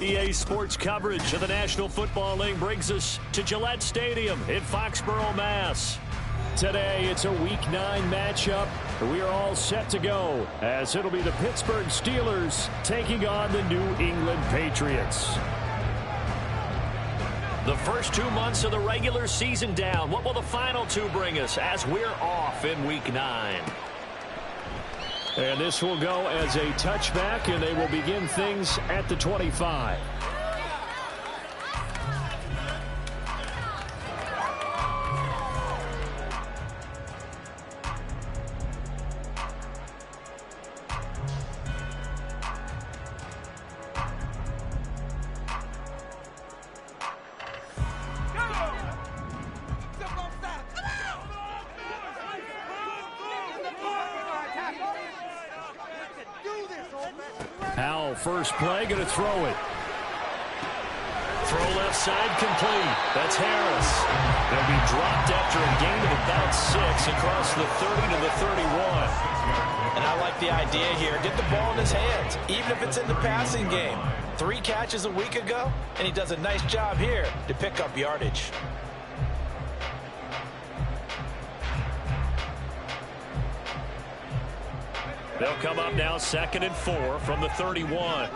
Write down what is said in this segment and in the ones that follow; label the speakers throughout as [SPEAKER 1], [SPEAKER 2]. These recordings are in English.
[SPEAKER 1] EA Sports coverage of the National Football League brings us to Gillette Stadium in Foxborough, Mass. Today, it's a Week 9 matchup. We are all set to go, as it'll be the Pittsburgh Steelers taking on the New England Patriots. The first 2 months of the regular season down. What will the final two bring us as we're off in Week 9? And this will go as a touchback, and they will begin things at the 25. Howell, first play, going to throw it. Throw left side, complete. That's Harris. They'll be dropped after a gain of about 6 across the 30 to the 31.
[SPEAKER 2] And I like the idea here. Get the ball in his hands, even if it's in the passing game. 3 catches a week ago, and he does a nice job here to pick up yardage.
[SPEAKER 1] They'll come up now 2nd and 4 from the 31.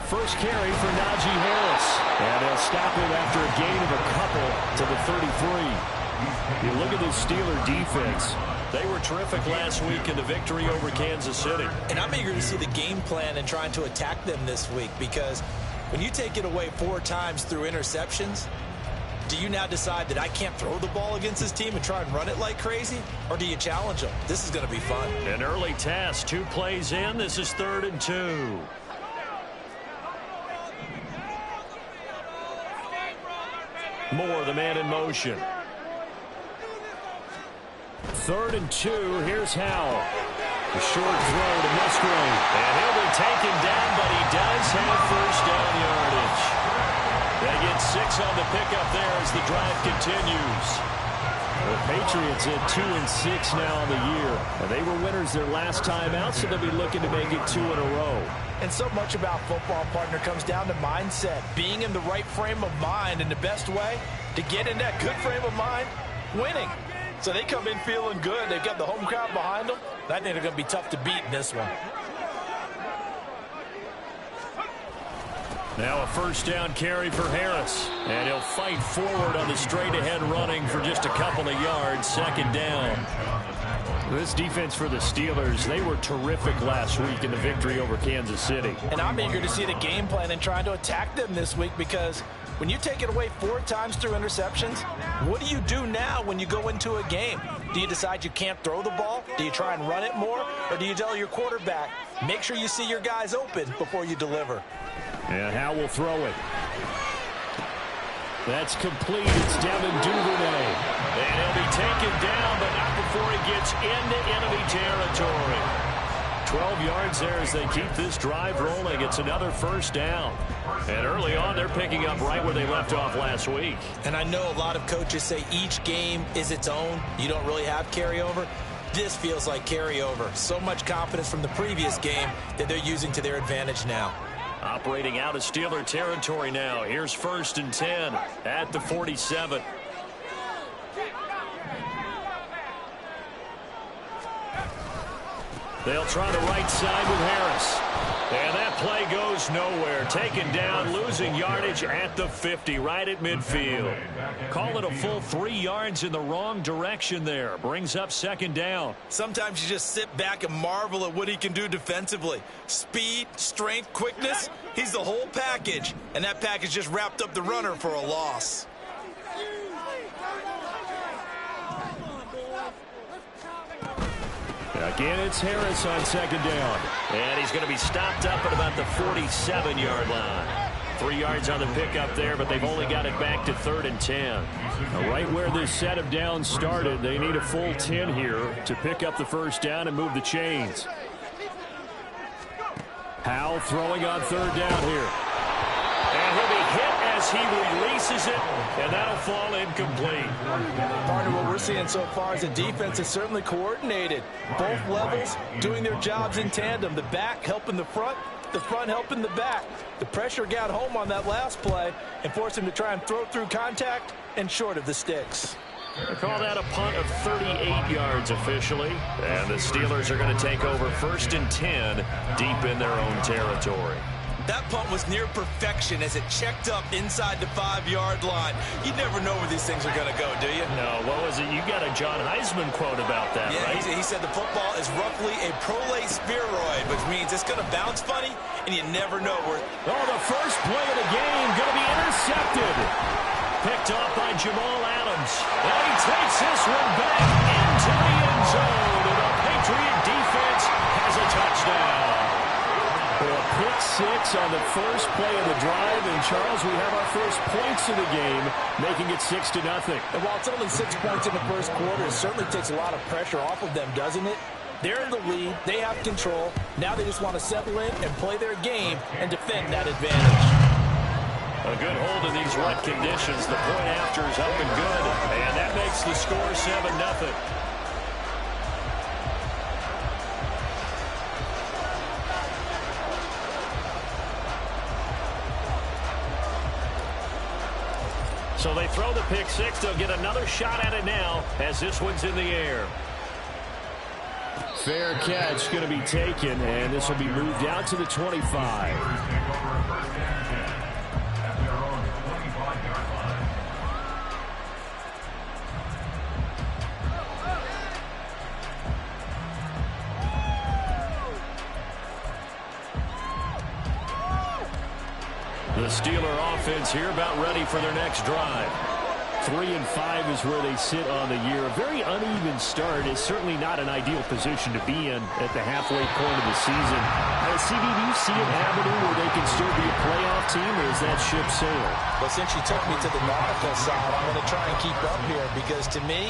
[SPEAKER 1] First carry for Najee Harris. And they'll stop him after a gain of a couple to the 33. You look at this Steeler defense. They were terrific last week in the victory over Kansas City.
[SPEAKER 2] And I'm eager to see the game plan and trying to attack them this week, because when you take it away 4 times through interceptions, do you now decide that I can't throw the ball against this team and try and run it like crazy? Or do you challenge them? This is going to be fun.
[SPEAKER 1] An early task, 2 plays in. This is 3rd and 2. Moore, the man in motion. 3rd and 2. Here's Howell. A short throw to Musgrave. And he'll be taken down, but he does have first down yardage. They get 6 on the pickup there as the drive continues. The Patriots at 2-6 now on the year. And they were winners their last time out, so they'll be looking to make it 2 in a row.
[SPEAKER 2] And so much about football, partner, comes down to mindset. Being in the right frame of mind, and the best way to get in that good frame of mind, winning. So they come in feeling good. They've got the home crowd behind them. And I think they're going to be tough to beat in this one.
[SPEAKER 1] Now a first down carry for Harris. And he'll fight forward on the straight-ahead running for just a couple of yards. 2nd down. This defense for the Steelers, they were terrific last week in the victory over Kansas City.
[SPEAKER 2] And I'm eager to see the game plan and trying to attack them this week, because when you take it away 4 times through interceptions, what do you do now when you go into a game? Do you decide you can't throw the ball? Do you try and run it more? Or do you tell your quarterback, make sure you see your guys open before you deliver?
[SPEAKER 1] And Howell will throw it. That's complete. It's Devin Duvernay. And he'll be taken down, but not before he gets into enemy territory. 12 yards there as they keep this drive rolling. It's another first down. And early on, they're picking up right where they left off last week.
[SPEAKER 2] And I know a lot of coaches say each game is its own. You don't really have carryover. This feels like carryover. So much confidence from the previous game that they're using to their advantage now.
[SPEAKER 1] Operating out of Steeler territory now. Here's 1st and 10 at the 47. They'll try the right side with Harris. And that play goes nowhere. Taken down, losing yardage at the 50, right at midfield. Call it a full 3 yards in the wrong direction there. Brings up 2nd down.
[SPEAKER 2] Sometimes you just sit back and marvel at what he can do defensively. Speed, strength, quickness, he's the whole package. And that package just wrapped up the runner for a loss.
[SPEAKER 1] Again, it's Harris on 2nd down. And he's going to be stopped up at about the 47-yard line. 3 yards on the pickup there, but they've only got it back to 3rd and 10. Now, right where this set of downs started, they need a full 10 here to pick up the first down and move the chains. Howell throwing on 3rd down here. And he'll be hit as as he releases it, and that'll fall incomplete.
[SPEAKER 2] Partner, what we're seeing so far is the defense is certainly coordinated. Both levels doing their jobs in tandem. The back helping the front helping the back. The pressure got home on that last play and forced him to try and throw through contact and short of the sticks.
[SPEAKER 1] They call that a punt of 38 yards officially. And the Steelers are going to take over 1st and 10 deep in their own territory.
[SPEAKER 3] That punt was near perfection as it checked up inside the 5-yard line. You never know where these things are going to go, do you?
[SPEAKER 1] No, what was it? You got a John Heisman quote about that,
[SPEAKER 3] yeah,
[SPEAKER 1] right?
[SPEAKER 3] He said the football is roughly a prolate spheroid, which means it's going to bounce funny, and you never know where.
[SPEAKER 1] Oh, the first play of the game going to be intercepted. Picked off by Jamal Adams. And he takes this one back into the end zone. And the Patriot defense has a touchdown. A pick six on the first play of the drive. And, Charles, we have our first points of the game, making it 6-0.
[SPEAKER 2] And while it's only 6 points in the first quarter, it certainly takes a lot of pressure off of them, doesn't it? They're in the lead. They have control. Now they just want to settle in and play their game and defend that advantage.
[SPEAKER 1] A good hold in these wet conditions. The point after is up and good. And that makes the score 7-0. So they throw the pick six. They'll get another shot at it now as this one's in the air. Fair catch going to be taken, and this will be moved out to the 25. The Steeler offense here about ready for their next drive. 3-5 is where they sit on the year. A very uneven start is certainly not an ideal position to be in at the halfway point of the season. CB, do you see an avenue where they can still be a playoff team, or is that ship sailed?
[SPEAKER 2] Well, since you took me to the nautical side, I'm going to try and keep up here because to me,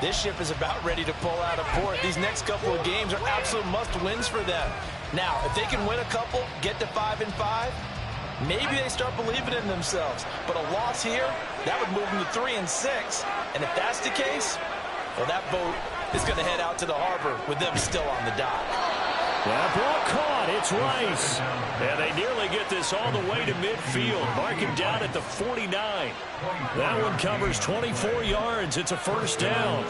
[SPEAKER 2] this ship is about ready to pull out of port. These next couple of games are absolute must-wins for them. Now, if they can win a couple, get to 5-5, maybe they start believing in themselves. But a loss here, that would move them to 3-6. And if that's the case, well, that boat is going to head out to the harbor with them still on the dock.
[SPEAKER 1] That ball caught. It's Rice. And they nearly get this all the way to midfield. Mark him down at the 49. That one covers 24 yards. It's a first down.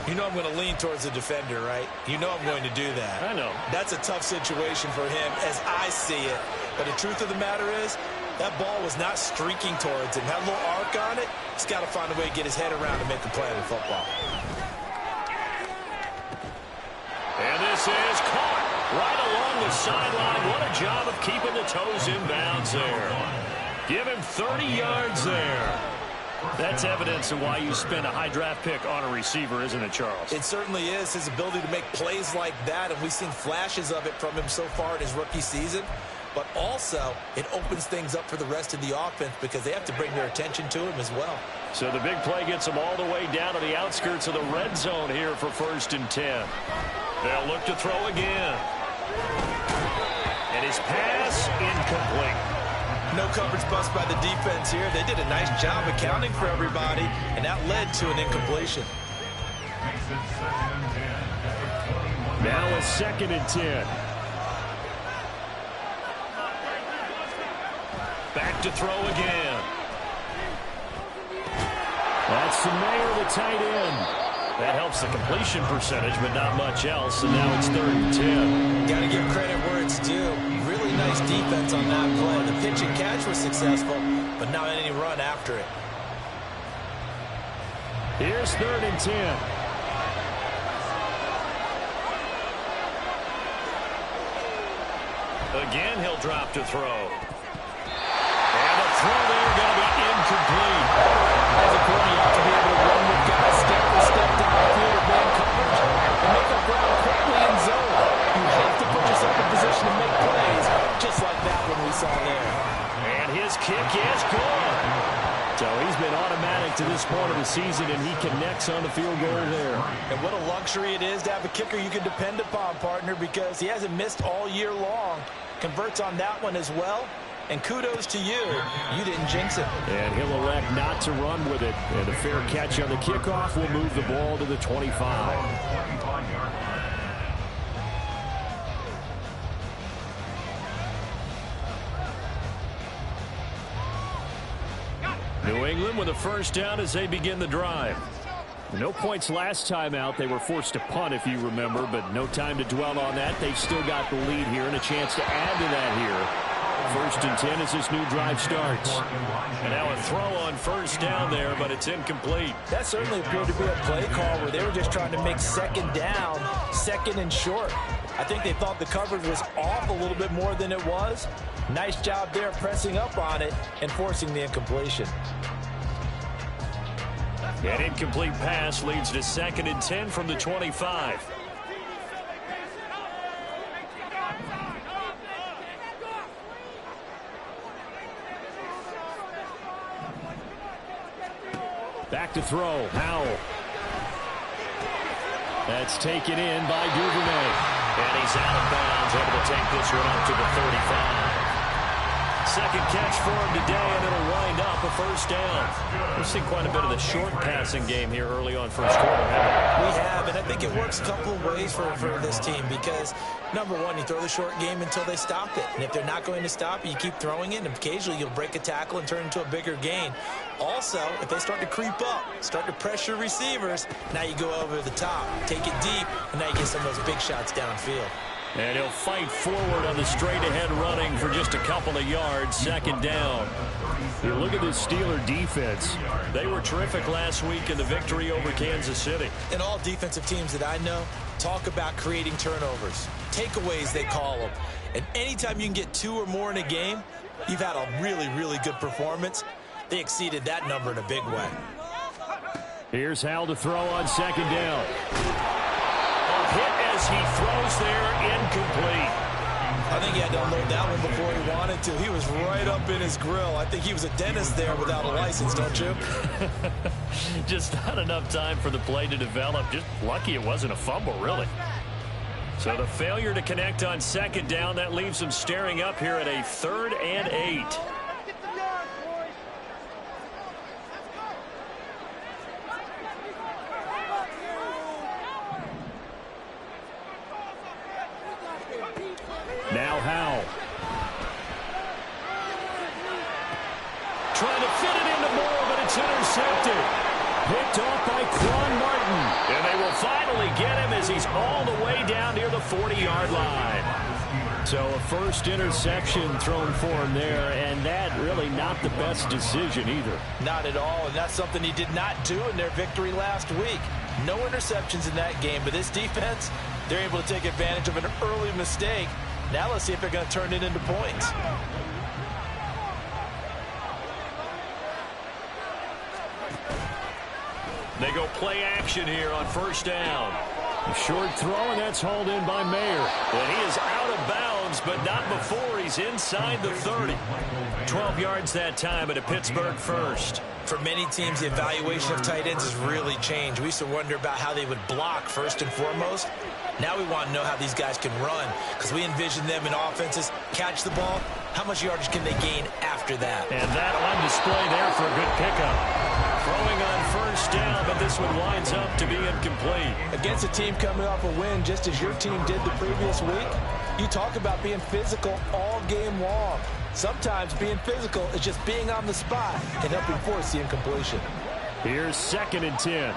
[SPEAKER 3] You know I'm going to lean towards the defender, right? You know I'm going to do that.
[SPEAKER 1] I know.
[SPEAKER 3] That's a tough situation for him as I see it. But the truth of the matter is, that ball was not streaking towards him. Had a little arc on it. He's got to find a way to get his head around and make a play on the football.
[SPEAKER 1] And this is caught right along the sideline. What a job of keeping the toes in bounds there. Give him 30 yards there. That's evidence of why you spend a high draft pick on a receiver, isn't it, Charles?
[SPEAKER 3] It certainly is. His ability to make plays like that, and we've seen flashes of it from him so far in his rookie season. But also, it opens things up for the rest of the offense because they have to bring their attention to him as well.
[SPEAKER 1] So the big play gets them all the way down to the outskirts of the red zone here for 1st and 10. They'll look to throw again. And his pass incomplete.
[SPEAKER 3] No coverage bust by the defense here. They did a nice job accounting for everybody, and that led to an incompletion.
[SPEAKER 1] Now a 2nd and 10. Back to throw again. That's Mayer, the tight end. That helps the completion percentage, but not much else. And now it's 3rd and 10.
[SPEAKER 3] Got to give credit where it's due. Really nice defense on that play. The pitch and catch was successful, but not any run after it.
[SPEAKER 1] Here's 3rd and 10. Again, he'll drop to throw. And the throw there going to be incomplete.
[SPEAKER 2] As a corner, you have to be able to run with guys step for step downfield with man coverage and make up ground quickly in zone. You have to put yourself in position to make plays, just like that one we saw there.
[SPEAKER 1] And his kick is good. So he's been automatic to this point of the season, and he connects on the field goal there.
[SPEAKER 2] And what a luxury it is to have a kicker you can depend upon, partner, because he hasn't missed all year long. Converts on that one as well. And kudos to you. You didn't jinx it.
[SPEAKER 1] And he'll elect not to run with it. And a fair catch on the kickoff will move the ball to the 25. New England with a first down as they begin the drive. No points last time out. They were forced to punt, if you remember, but no time to dwell on that. They've still got the lead here and a chance to add to that here. First and 10 as this new drive starts. And now a throw on first down there, but it's incomplete.
[SPEAKER 2] That certainly appeared to be a play call where they were just trying to make second down, second and short. I think they thought the coverage was off a little bit more than it was. Nice job there pressing up on it and forcing the incompletion.
[SPEAKER 1] An incomplete pass leads to second and 10 from the 25. Back to throw. Howell. That's taken in by Duvernay. And he's out of bounds, able to take this one up to the 35. Second catch for him today, and it'll wind up a first down. We've seen quite a bit of the short passing game here early on first quarter, haven't we?
[SPEAKER 3] We have, and I think it works a couple of ways for this team because, number one, you throw the short game until they stop it. And if they're not going to stop it, you keep throwing it, and occasionally you'll break a tackle and turn it into a bigger gain. Also, if they start to creep up, start to pressure receivers, now you go over the top, take it deep, and now you get some of those big shots downfield.
[SPEAKER 1] And he'll fight forward on the straight-ahead running for just a couple of yards, second down. You look at this Steeler defense. They were terrific last week in the victory over Kansas City.
[SPEAKER 3] And all defensive teams that I know talk about creating turnovers. Takeaways, they call them. And anytime you can get 2 or more in a game, you've had a really, really good performance. They exceeded that number in a big way.
[SPEAKER 1] Here's Howell to throw on second down. Hit as he throws there, incomplete.
[SPEAKER 3] I think he had to unload that one before he wanted to. He was right up in his grill. I think he was a dentist there without a license, don't you?
[SPEAKER 1] Just not enough time for the play to develop. Just lucky it wasn't a fumble, really. So the failure to connect on second down, that leaves them staring up here at a 3rd and 8. Now Howell. Trying to fit it into Moore, but it's intercepted. Picked off by Quan Martin. And they will finally get him as he's all the way down near the 40-yard line. So a first interception thrown for him there, and that really not the best decision either.
[SPEAKER 2] Not at all, and that's something he did not do in their victory last week. No interceptions in that game, but this defense, they're able to take advantage of an early mistake. Now let's see if they're going to turn it into points.
[SPEAKER 1] They go play action here on first down. A short throw, and that's hauled in by Mayer. And he is out of bounds, but not before he's inside the 30. 12 yards that time at a Pittsburgh first.
[SPEAKER 3] For many teams, the evaluation of tight ends has really changed. We used to wonder about how they would block first and foremost. Now we want to know how these guys can run because we envision them in offenses, catch the ball. How much yardage can they gain after that?
[SPEAKER 1] And that on display there for a good pickup. Throwing on first down, but this one winds up to be incomplete.
[SPEAKER 2] Against a team coming off a win just as your team did the previous week, you talk about being physical all game long. Sometimes being physical is just being on the spot and helping force the incompletion.
[SPEAKER 1] Here's second and 10.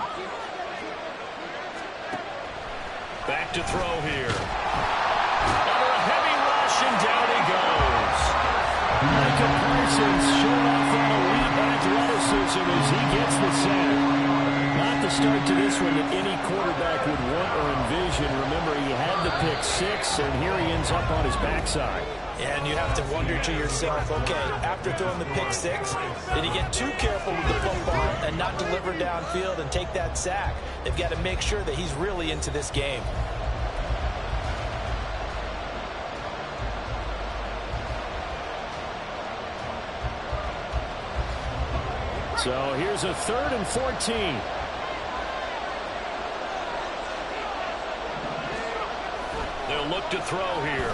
[SPEAKER 1] Back to throw here. Under a heavy rush, and down he goes. Micah Parsons showing off that elite athleticism as he gets the sack. Not the start to this one that any quarterback would want or envision. Remember, he had the pick 6, and here he ends up on his backside.
[SPEAKER 3] And you have to wonder to yourself, okay, after throwing the pick 6, did he get too careful with the football and not deliver downfield and take that sack? They've got to make sure that he's really into this game.
[SPEAKER 1] So here's a 3rd and 14. They'll look to throw here.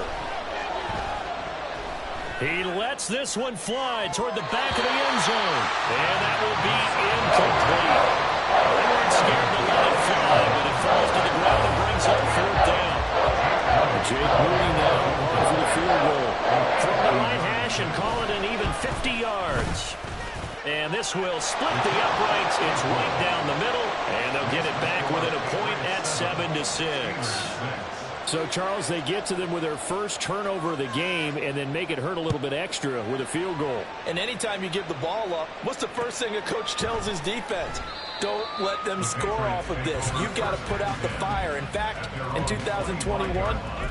[SPEAKER 1] He lets this one fly toward the back of the end zone. And that will be incomplete. They weren't scared to let it fly, but it falls to the ground and brings up fourth down. Jake Moody now on for the field goal. From the right hash and call it an even 50 yards. And this will split the uprights. It's right down the middle. And they'll get it back within a point at 7-6. So, Charles, they get to them with their first turnover of the game and then make it hurt a little bit extra with a field goal.
[SPEAKER 2] And anytime you give the ball up, what's the first thing a coach tells his defense? Don't let them score off of this. You've got to put out the fire. In fact, in 2021,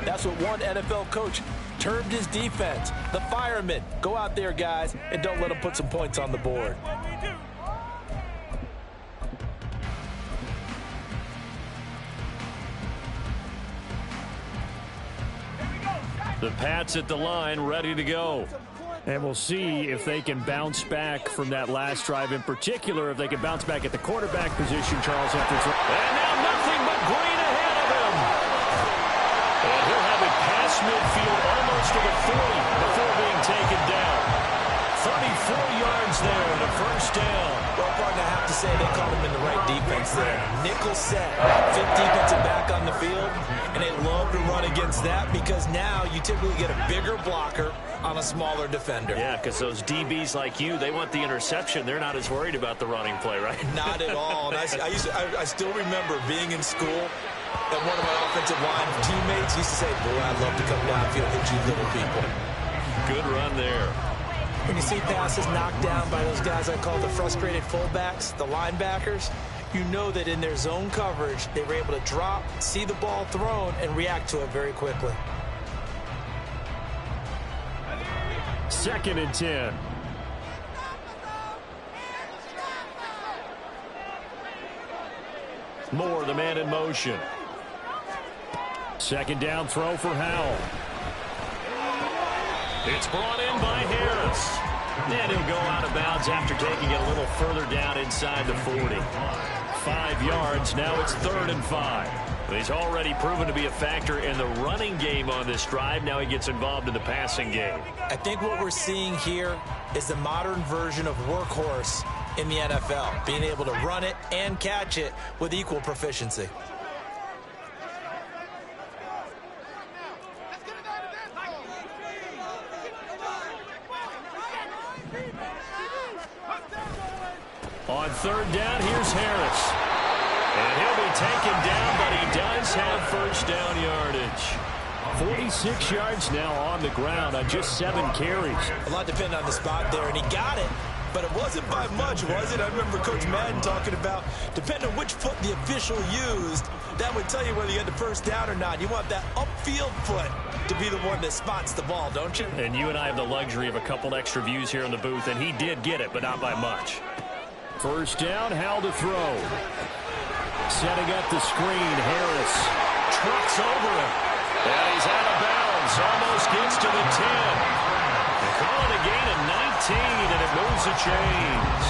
[SPEAKER 2] that's what one NFL coach termed his defense. The firemen. Go out there, guys, and don't let them put some points on the board.
[SPEAKER 1] The Pats at the line, ready to go. And we'll see if they can bounce back from that last drive, in particular, if they can bounce back at the quarterback position, Charles. And now nothing but green ahead of him. And he'll have it past midfield almost to the 40 before being taken down. 34 yards there and a first down.
[SPEAKER 3] Well, partner, I have to say they called him in the right defense there. Nickel set, fifth defensive back on the field, and they love to run against that because now you typically get a bigger blocker on a smaller defender.
[SPEAKER 1] Yeah, because those DBs like you, they want the interception. They're not as worried about the running play, right?
[SPEAKER 3] Not at all. And I still remember being in school, and one of my offensive line teammates used to say, boy, I'd love to come downfield and hit you little people.
[SPEAKER 1] Good run there.
[SPEAKER 3] When you see passes knocked down by those guys I call the frustrated fullbacks, the linebackers, you know that in their zone coverage, they were able to drop, see the ball thrown, and react to it very quickly.
[SPEAKER 1] 2nd and 10. Moore, the man in motion. 2nd down throw for Howell. It's brought in by Harris. And he'll go out of bounds after taking it a little further down inside the 40. 5 yards. Now it's 3rd and 5. He's already proven to be a factor in the running game on this drive. Now he gets involved in the passing game.
[SPEAKER 3] I think what we're seeing here is the modern version of workhorse in the NFL, being able to run it and catch it with equal proficiency.
[SPEAKER 1] On 3rd down, here's Harris. And he'll be taken down, but he does have first down yardage. 46 yards now on the ground on just 7 carries.
[SPEAKER 3] A lot depended on the spot there, and he got it, but it wasn't by much, was it? I remember Coach Madden talking about, depending on which foot the official used, that would tell you whether you had the first down or not. You want that upfield foot to be the one that spots the ball, don't you?
[SPEAKER 1] And you and I have the luxury of a couple extra views here in the booth, and he did get it, but not by much. First down, Howell to throw. Setting up the screen, Harris trucks over him. And he's out of bounds, almost gets to the 10. They call it a gain of 19, and it moves the chains.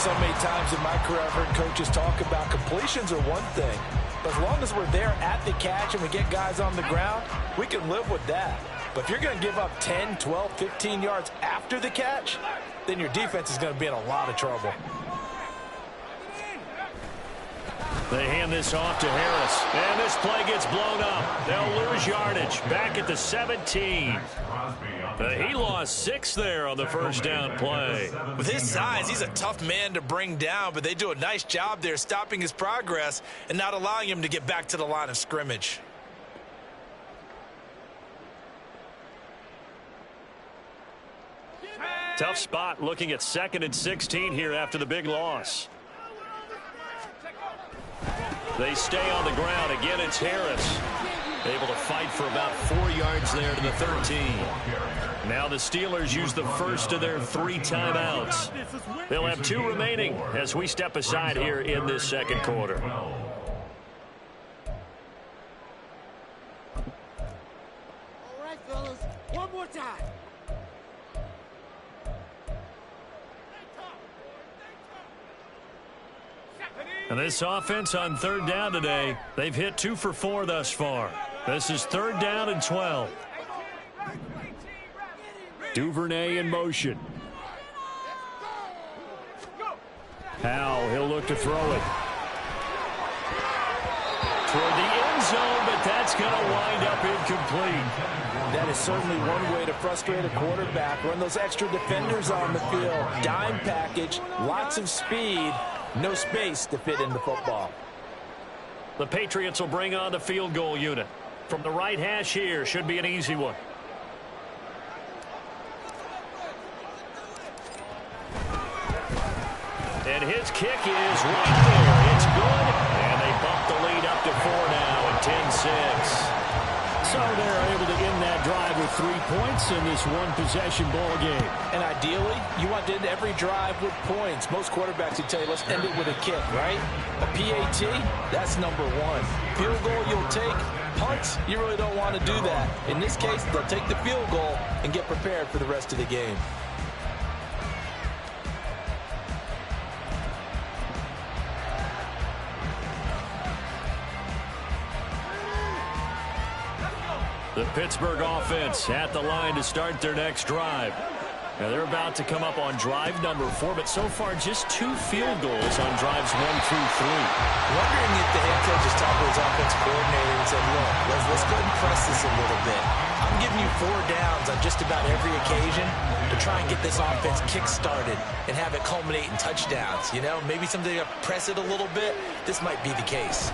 [SPEAKER 2] So many times in my career I've heard coaches talk about completions are one thing, but as long as we're there at the catch and we get guys on the ground, we can live with that. But if you're going to give up 10, 12, 15 yards after the catch, then your defense is going to be in a lot of trouble.
[SPEAKER 1] They hand this off to Harris, and this play gets blown up. They'll lose yardage back at the 17. He lost 6 there on the first down play.
[SPEAKER 3] With his size, he's a tough man to bring down, but they do a nice job there stopping his progress and not allowing him to get back to the line of scrimmage.
[SPEAKER 1] Tough spot looking at 2nd and 16 here after the big loss. They stay on the ground. Again, it's Harris. Able to fight for about 4 yards there to the 13. Now the Steelers use the first of their 3 timeouts. They'll have 2 remaining as we step aside here in this second quarter.
[SPEAKER 4] All right, fellas. One more time.
[SPEAKER 1] And this offense on 3rd down today, they've hit 2 for 4 thus far. This is 3rd down and 12. Duvernay in motion. Howell, he'll look to throw it. Toward the end zone, but that's going to wind up incomplete.
[SPEAKER 2] That is certainly one way to frustrate a quarterback. Run those extra defenders on the field. Dime package, lots of speed, no space to fit in the football.
[SPEAKER 1] The Patriots will bring on the field goal unit. From the right hash here, should be an easy one. And his kick is right there. It's good. And they bump the lead up to 4 now at 10-6. So they're able to end that drive with 3 points in this one-possession ball game.
[SPEAKER 2] And ideally, you want to end every drive with points. Most quarterbacks would tell you, let's end it with a kick, right? A PAT, that's number 1. Field goal you'll take. Punts, you really don't want to do that. In this case, they'll take the field goal and get prepared for the rest of the game.
[SPEAKER 1] The Pittsburgh offense at the line to start their next drive. Now they're about to come up on drive number 4, but so far just 2 field goals on drives 1 through 3.
[SPEAKER 3] Wondering if the head coach just talked to his offensive coordinator and said, look, let's go ahead and press this a little bit. I'm giving you 4 downs on just about every occasion to try and get this offense kick-started and have it culminate in touchdowns. You know, maybe something to press it a little bit. This might be the case.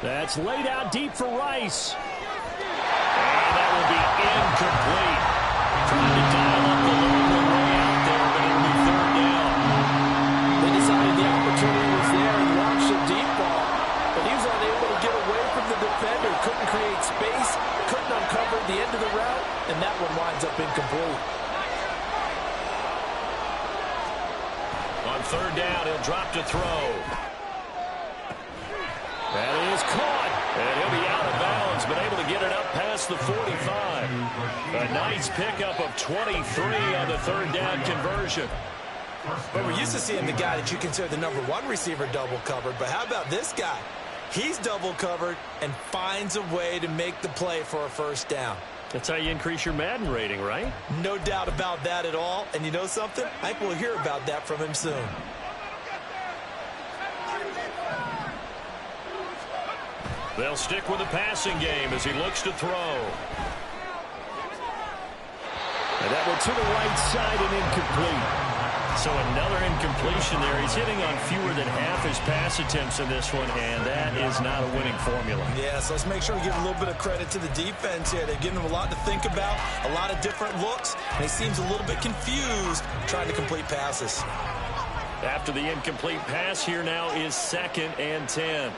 [SPEAKER 1] That's laid out deep for Rice. And that will be incomplete. Trying to dial up the local way out there, but it'll be 3rd down.
[SPEAKER 2] They decided the opportunity was there and launched a deep ball, but he was unable to get away from the defender. Couldn't create space, couldn't uncover the end of the route, and that one winds up incomplete.
[SPEAKER 1] On 3rd down, he'll drop to throw. That is caught, and he'll be out of bounds, but able to get it up past the 45. A nice pickup of 23 on the 3rd down conversion.
[SPEAKER 3] But we're used to seeing the guy that you consider the number 1 receiver double covered, but how about this guy? He's double covered and finds a way to make the play for a 1st down.
[SPEAKER 1] That's how you increase your Madden rating, right?
[SPEAKER 3] No doubt about that at all. And you know something? I think we'll hear about that from him soon.
[SPEAKER 1] They'll stick with the passing game as he looks to throw. And that one to the right side and incomplete. So another incompletion there. He's hitting on fewer than half his pass attempts in this one, and that is not a winning formula.
[SPEAKER 3] Yeah, so let's make sure we give a little bit of credit to the defense here. They've given him a lot to think about, a lot of different looks, and he seems a little bit confused trying to complete passes.
[SPEAKER 1] After the incomplete pass, here now is 2nd and 10.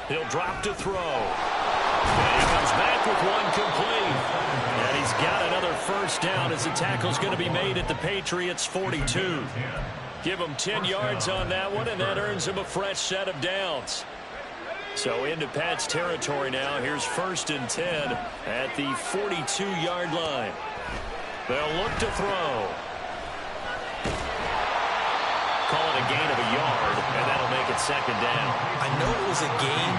[SPEAKER 1] He'll drop to throw. And he comes back with one complete. And he's got another 1st down as the tackle's going to be made at the Patriots' 42. Give him 10 yards on that one, and that earns him a fresh set of downs. So into Pat's territory now. Here's 1st and 10 at the 42-yard line. They'll look to throw. Call it a gain of a yard, and that'll make it 2nd down.
[SPEAKER 3] I know it was a gain,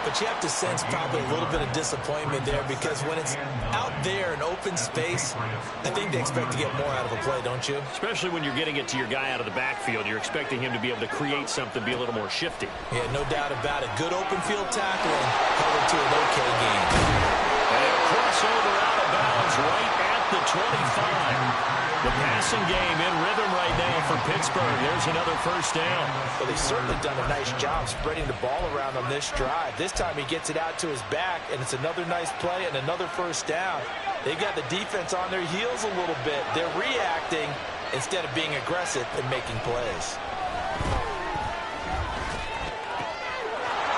[SPEAKER 3] but you have to sense probably a little bit of disappointment there because when it's out there in open space, I think they expect to get more out of a play, don't you?
[SPEAKER 1] Especially when you're getting it to your guy out of the backfield. You're expecting him to be able to create something, be a little more shifty.
[SPEAKER 3] Yeah, no doubt about it. Good open field tackling, held it to an okay gain.
[SPEAKER 1] And a crossover out of bounds right at the 25. The passing game in rhythm right now for Pittsburgh. There's another 1st down.
[SPEAKER 3] Well, they've certainly done a nice job spreading the ball around on this drive. This time he gets it out to his back, and it's another nice play and another 1st down. They've got the defense on their heels a little bit. They're reacting instead of being aggressive and making plays.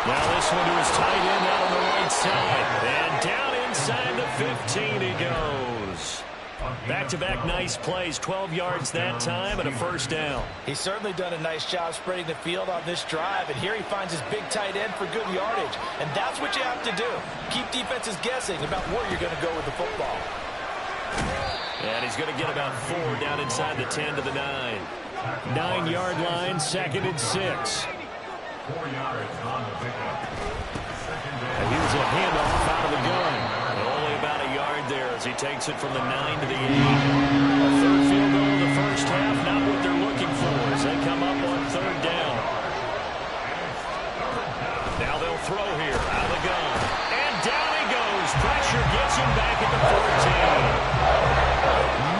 [SPEAKER 1] Now this one to his tight end out on the right side. And down inside the 15 he goes. Back-to-back nice plays, 12 yards that time and a 1st down.
[SPEAKER 2] He's certainly done a nice job spreading the field on this drive, and here he finds his big tight end for good yardage. And that's what you have to do. Keep defenses guessing about where you're going to go with the football.
[SPEAKER 1] And he's going to get about 4 down inside the 10 to the 9. 9-yard line, 2nd and 6.
[SPEAKER 5] 4 yards on the pickup.
[SPEAKER 1] And here's a handoff out of the gun. And only about a yard there. as he takes it from the 9 to the 8. A third field goal in the first half, not what they're looking for as they come up on third down. Now they'll throw here out of the gun. And down he goes. Pressure gets him back at the 14.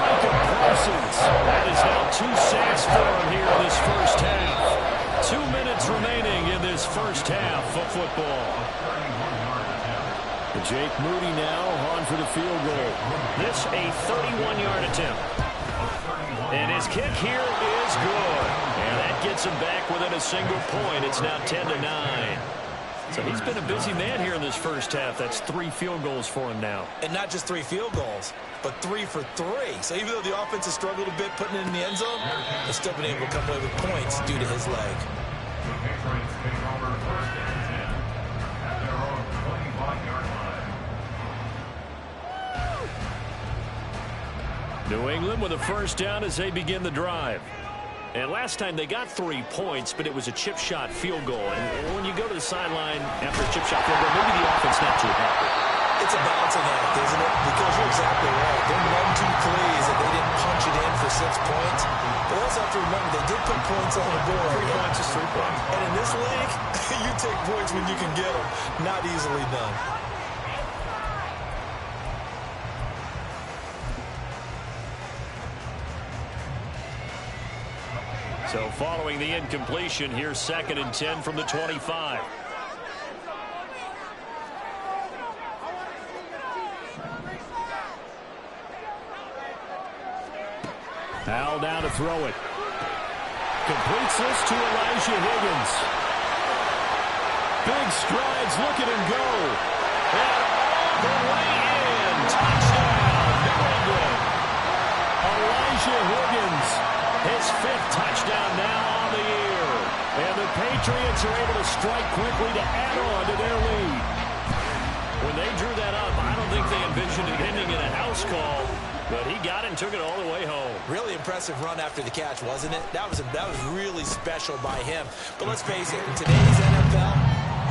[SPEAKER 1] Micah Parsons. That is now 2 sacks for him here in this first half. 2 minutes remaining in this first half of football. Jake Moody now on for the field goal. This a 31-yard attempt. And his kick here is good. And that gets him back within a single point. It's now 10-9. So he's been a busy man here in this first half. That's 3 field goals for him now.
[SPEAKER 3] And not just 3 field goals, but 3 for 3. So even though the offense has struggled a bit putting it in the end zone, they've still been able to come away with points due to his leg.
[SPEAKER 5] The Patriots take over first and 10 at their own 25-yard line.
[SPEAKER 1] New England with a first down as they begin the drive. And last time they got 3 points, but it was a chip shot field goal. And when you go to the sideline after a chip shot field goal, maybe the offense not too happy.
[SPEAKER 3] It's a balancing act, isn't it? Because you're exactly right. They're none too pleased that they didn't punch it in for 6 points. But also have to remember, they did put points on the board.
[SPEAKER 1] 3 points is 3 points.
[SPEAKER 3] And in this league, you take points when you can get them. Not easily done.
[SPEAKER 1] So following the incompletion, here's 2nd and 10 from the 25. Al down to throw it. Completes this to Elijah Higgins. Big strides, look at him go. And all the way in. Touchdown, New England. Elijah Higgins. His 5th touchdown now on the year. And the Patriots are able to strike quickly to add on to their lead. When they drew that up, I don't think they envisioned it ending in a house call. But he got it and took it all the way home.
[SPEAKER 3] Really impressive run after the catch, wasn't it? That was really special by him. But let's face it, in today's NFL,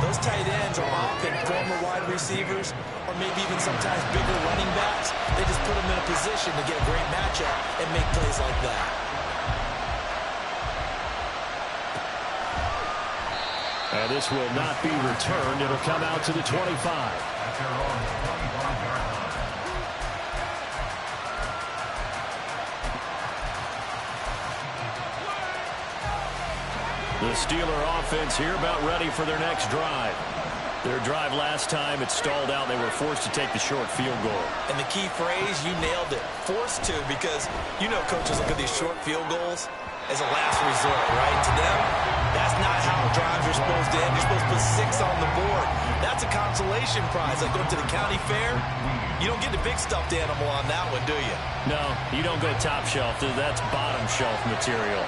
[SPEAKER 3] those tight ends are often former wide receivers or maybe even sometimes bigger running backs. They just put them in a position to get a great matchup and make plays like that.
[SPEAKER 1] And this will not be returned. It'll come out to the 25.
[SPEAKER 5] At their own 25-yard line.
[SPEAKER 1] The Steeler offense here about ready for their next drive. Their drive last time, it stalled out. They were forced to take the short field goal.
[SPEAKER 3] And the key phrase, you nailed it, forced to, because you know coaches look at these short field goals as a last resort, right? To them, that's not how drives are supposed to end. You're supposed to put 6 on the board. That's a consolation prize. Like going to the county fair, you don't get the big stuffed animal on that one, do you?
[SPEAKER 1] No, you don't go top shelf. That's bottom shelf material.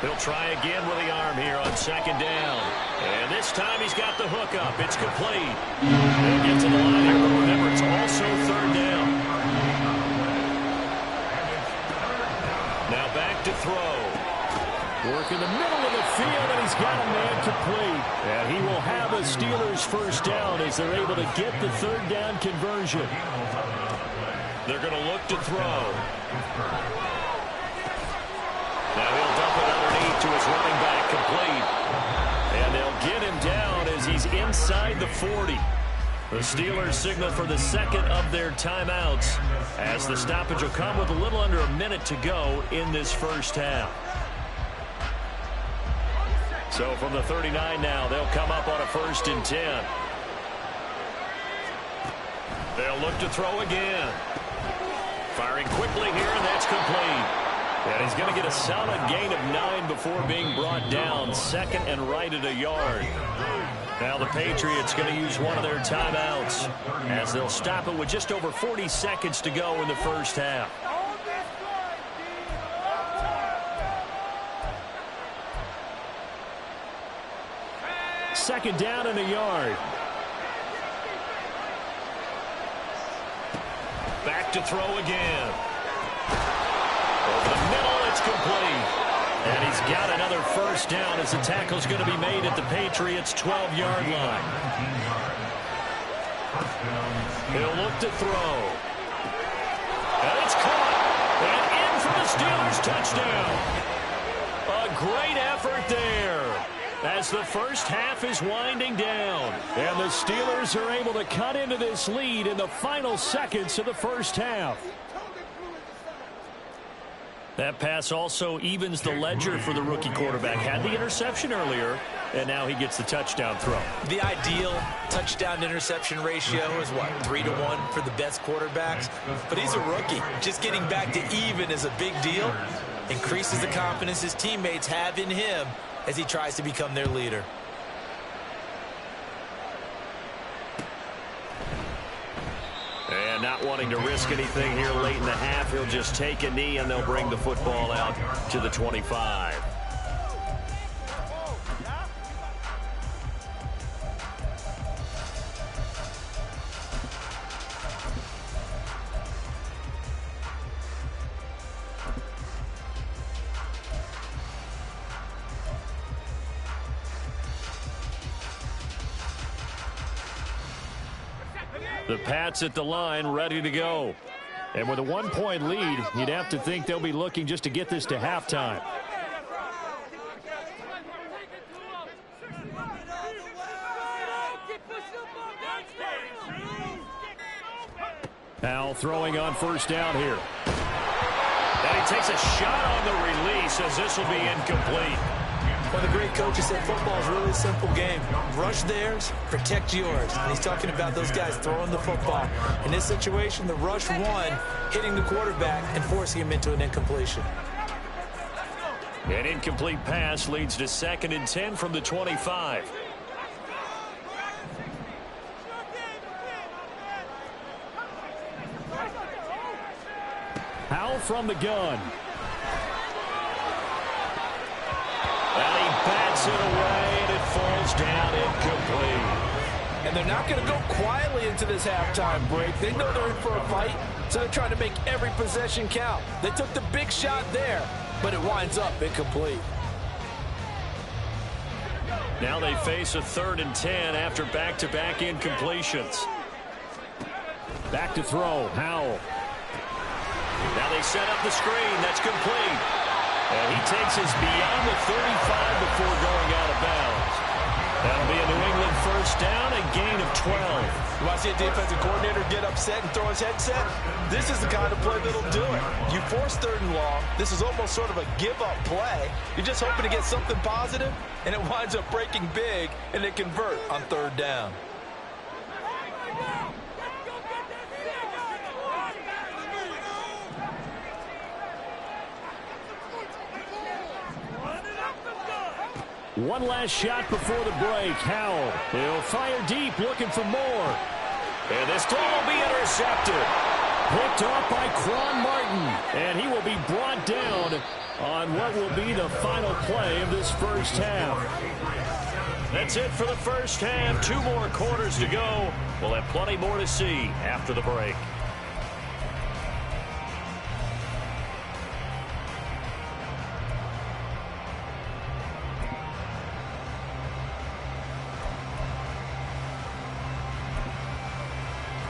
[SPEAKER 1] He'll try again with the arm here on 2nd down. And this time he's got the hook up. It's complete. They'll get to the line here, but remember, it's also 3rd down. Now back to throw. Work in the middle of the field, and he's got a man complete. And he will have a Steelers first down as they're able to get the 3rd down conversion. They're going to look to throw. Now he'll dump it underneath to his running back, complete. And they'll get him down as he's inside the 40. The Steelers signal for the 2nd of their timeouts as the stoppage will come with a little under a minute to go in this first half. So from the 39 now, they'll come up on a 1st and 10. They'll look to throw again. Firing quickly here, and that's complete. And he's going to get a solid gain of 9 before being brought down. 2nd and right at a yard. Now the Patriots going to use one of their timeouts as they'll stop it with just over 40 seconds to go in the first half. Second down and a yard. Back to throw again. Over the middle, it's complete. And he's got another 1st first down as the tackle's going to be made at the Patriots' 12-yard line. He'll look to throw. And it's caught. And in for the Steelers' touchdown. A great effort there as the first half is winding down. And the Steelers are able to cut into this lead in the final seconds of the first half. That pass also evens the ledger for the rookie quarterback. Had the interception earlier, and now he gets the touchdown throw.
[SPEAKER 3] The ideal touchdown-interception ratio is, what, 3-to-1 for the best quarterbacks? But he's a rookie. Just getting back to even is a big deal. Increases the confidence his teammates have in him as he tries to become their leader.
[SPEAKER 1] And not wanting to risk anything here late in the half, he'll just take a knee and they'll bring the football out to the 25. The Pats at the line, ready to go. And with a 1-point lead, you'd have to think they'll be looking just to get this to halftime. Now throwing on first down here. And he takes a shot on the release as this will be incomplete.
[SPEAKER 3] One of the great coaches said football is a really simple game. Rush theirs, protect yours. And he's talking about those guys throwing the football. In this situation, the rush one, hitting the quarterback and forcing him into an incompletion.
[SPEAKER 1] An incomplete pass leads to 2nd and 10 from the 25. Howell from the gun. And he bats it away, and it falls down incomplete.
[SPEAKER 2] And they're not going to go quietly into this halftime break. They know they're in for a fight, so they're trying to make every possession count. They took the big shot there, but it winds up incomplete.
[SPEAKER 1] Now they face a 3rd and 10 after back-to-back incompletions. Back to throw, Howell. Now they set up the screen. That's complete. And he takes us beyond the 35 before going out of bounds. That'll be a New England first down, a gain of 12.
[SPEAKER 2] You want to see a defensive coordinator get upset and throw his headset? This is the kind of play that'll do it. You force 3rd and long. This is almost sort of a give-up play. You're just hoping to get something positive, and it winds up breaking big, and they convert on 3rd down.
[SPEAKER 1] One last shot before the break. Howell, he'll fire deep, looking for more. And this throw will be intercepted. Picked off by Quan Martin. And he will be brought down on what will be the final play of this first half. That's it for the first half. 2 more quarters to go. We'll have plenty more to see after the break.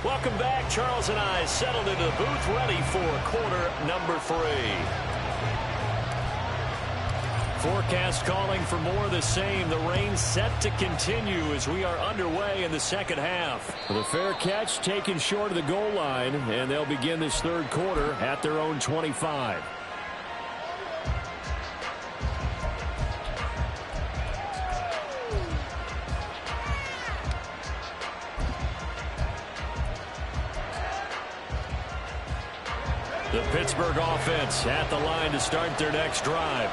[SPEAKER 1] Welcome back. Charles and I settled into the booth, ready for quarter number 3. Forecast calling for more of the same. The rain set to continue as we are underway in the second half. The fair catch taken short of the goal line, and they'll begin this 3rd quarter at their own 25. The Pittsburgh offense at the line to start their next drive.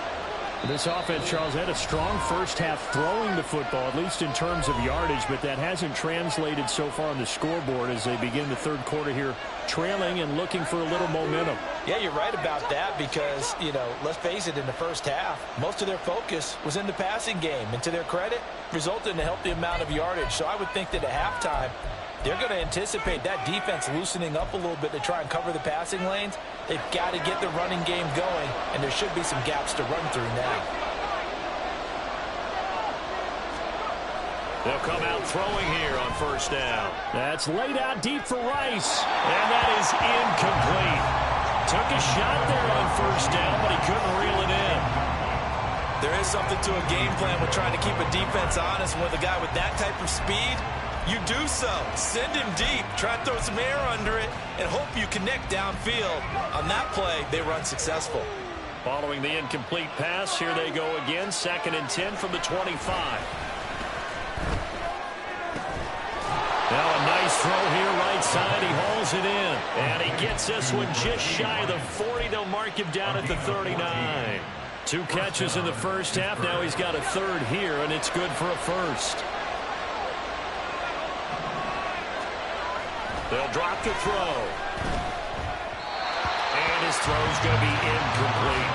[SPEAKER 1] This offense, Charles, had a strong first half throwing the football, at least in terms of yardage, but that hasn't translated so far on the scoreboard as they begin the 3rd quarter here, trailing and looking for a little momentum.
[SPEAKER 2] Yeah, you're right about that because, let's face it, in the first half, most of their focus was in the passing game. And to their credit, resulted in a healthy amount of yardage. So I would think that at halftime, they're going to anticipate that defense loosening up a little bit to try and cover the passing lanes. They've got to get the running game going, and there should be some gaps to run through now.
[SPEAKER 1] They'll come out throwing here on first down. That's laid out deep for Rice. And that is incomplete. Took a shot there on first down, but he couldn't reel it in.
[SPEAKER 3] There is something to a game plan with trying to keep a defense honest. With a guy with that type of speed, you do so. Send him deep. Try to throw some air under it and hope you connect downfield. On that play, they were unsuccessful.
[SPEAKER 1] Following the incomplete pass, here they go again. 2nd and 10 from the 25. Now a nice throw here right side. He hauls it in. And he gets this one just shy of the 40. They'll mark him down at the 39. 2 catches in the first half. Now he's got a 3rd here, and it's good for a 1st. They'll drop the throw. And his throw's going to be incomplete.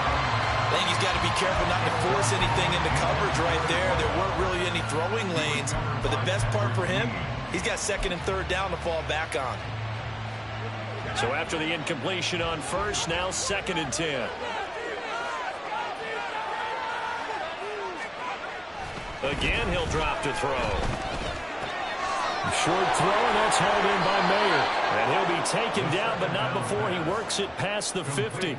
[SPEAKER 3] I think he's got to be careful not to force anything into coverage right there. There weren't really any throwing lanes. But the best part for him, he's got 2nd and 3rd down to fall back on.
[SPEAKER 1] So after the incompletion on first, now 2nd and 10. Again, he'll drop to throw. Short throw, and that's hauled in by Mayer. And he'll be taken down, but not before he works it past the 50.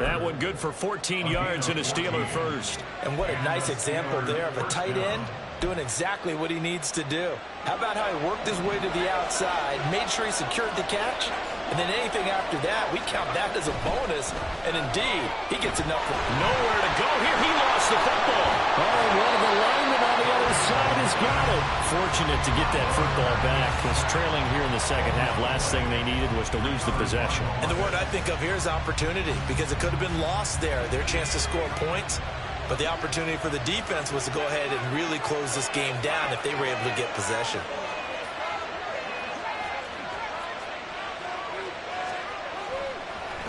[SPEAKER 1] That one good for 14 yards and a Steeler 1st.
[SPEAKER 3] And what a nice example there of a tight end doing exactly what he needs to do. How about how he worked his way to the outside, made sure he secured the catch, and then anything after that, we count that as a bonus. And indeed, he gets enough.
[SPEAKER 1] Nowhere to go here. He lost the football. Oh, one of the linemen on the other side has got it. Fortunate to get that football back. Was trailing here in the second half. Last thing they needed was to lose the possession.
[SPEAKER 3] And the word I think of here is opportunity, because it could have been lost there. Their chance to score points. But the opportunity for the defense was to go ahead and really close this game down if they were able to get possession.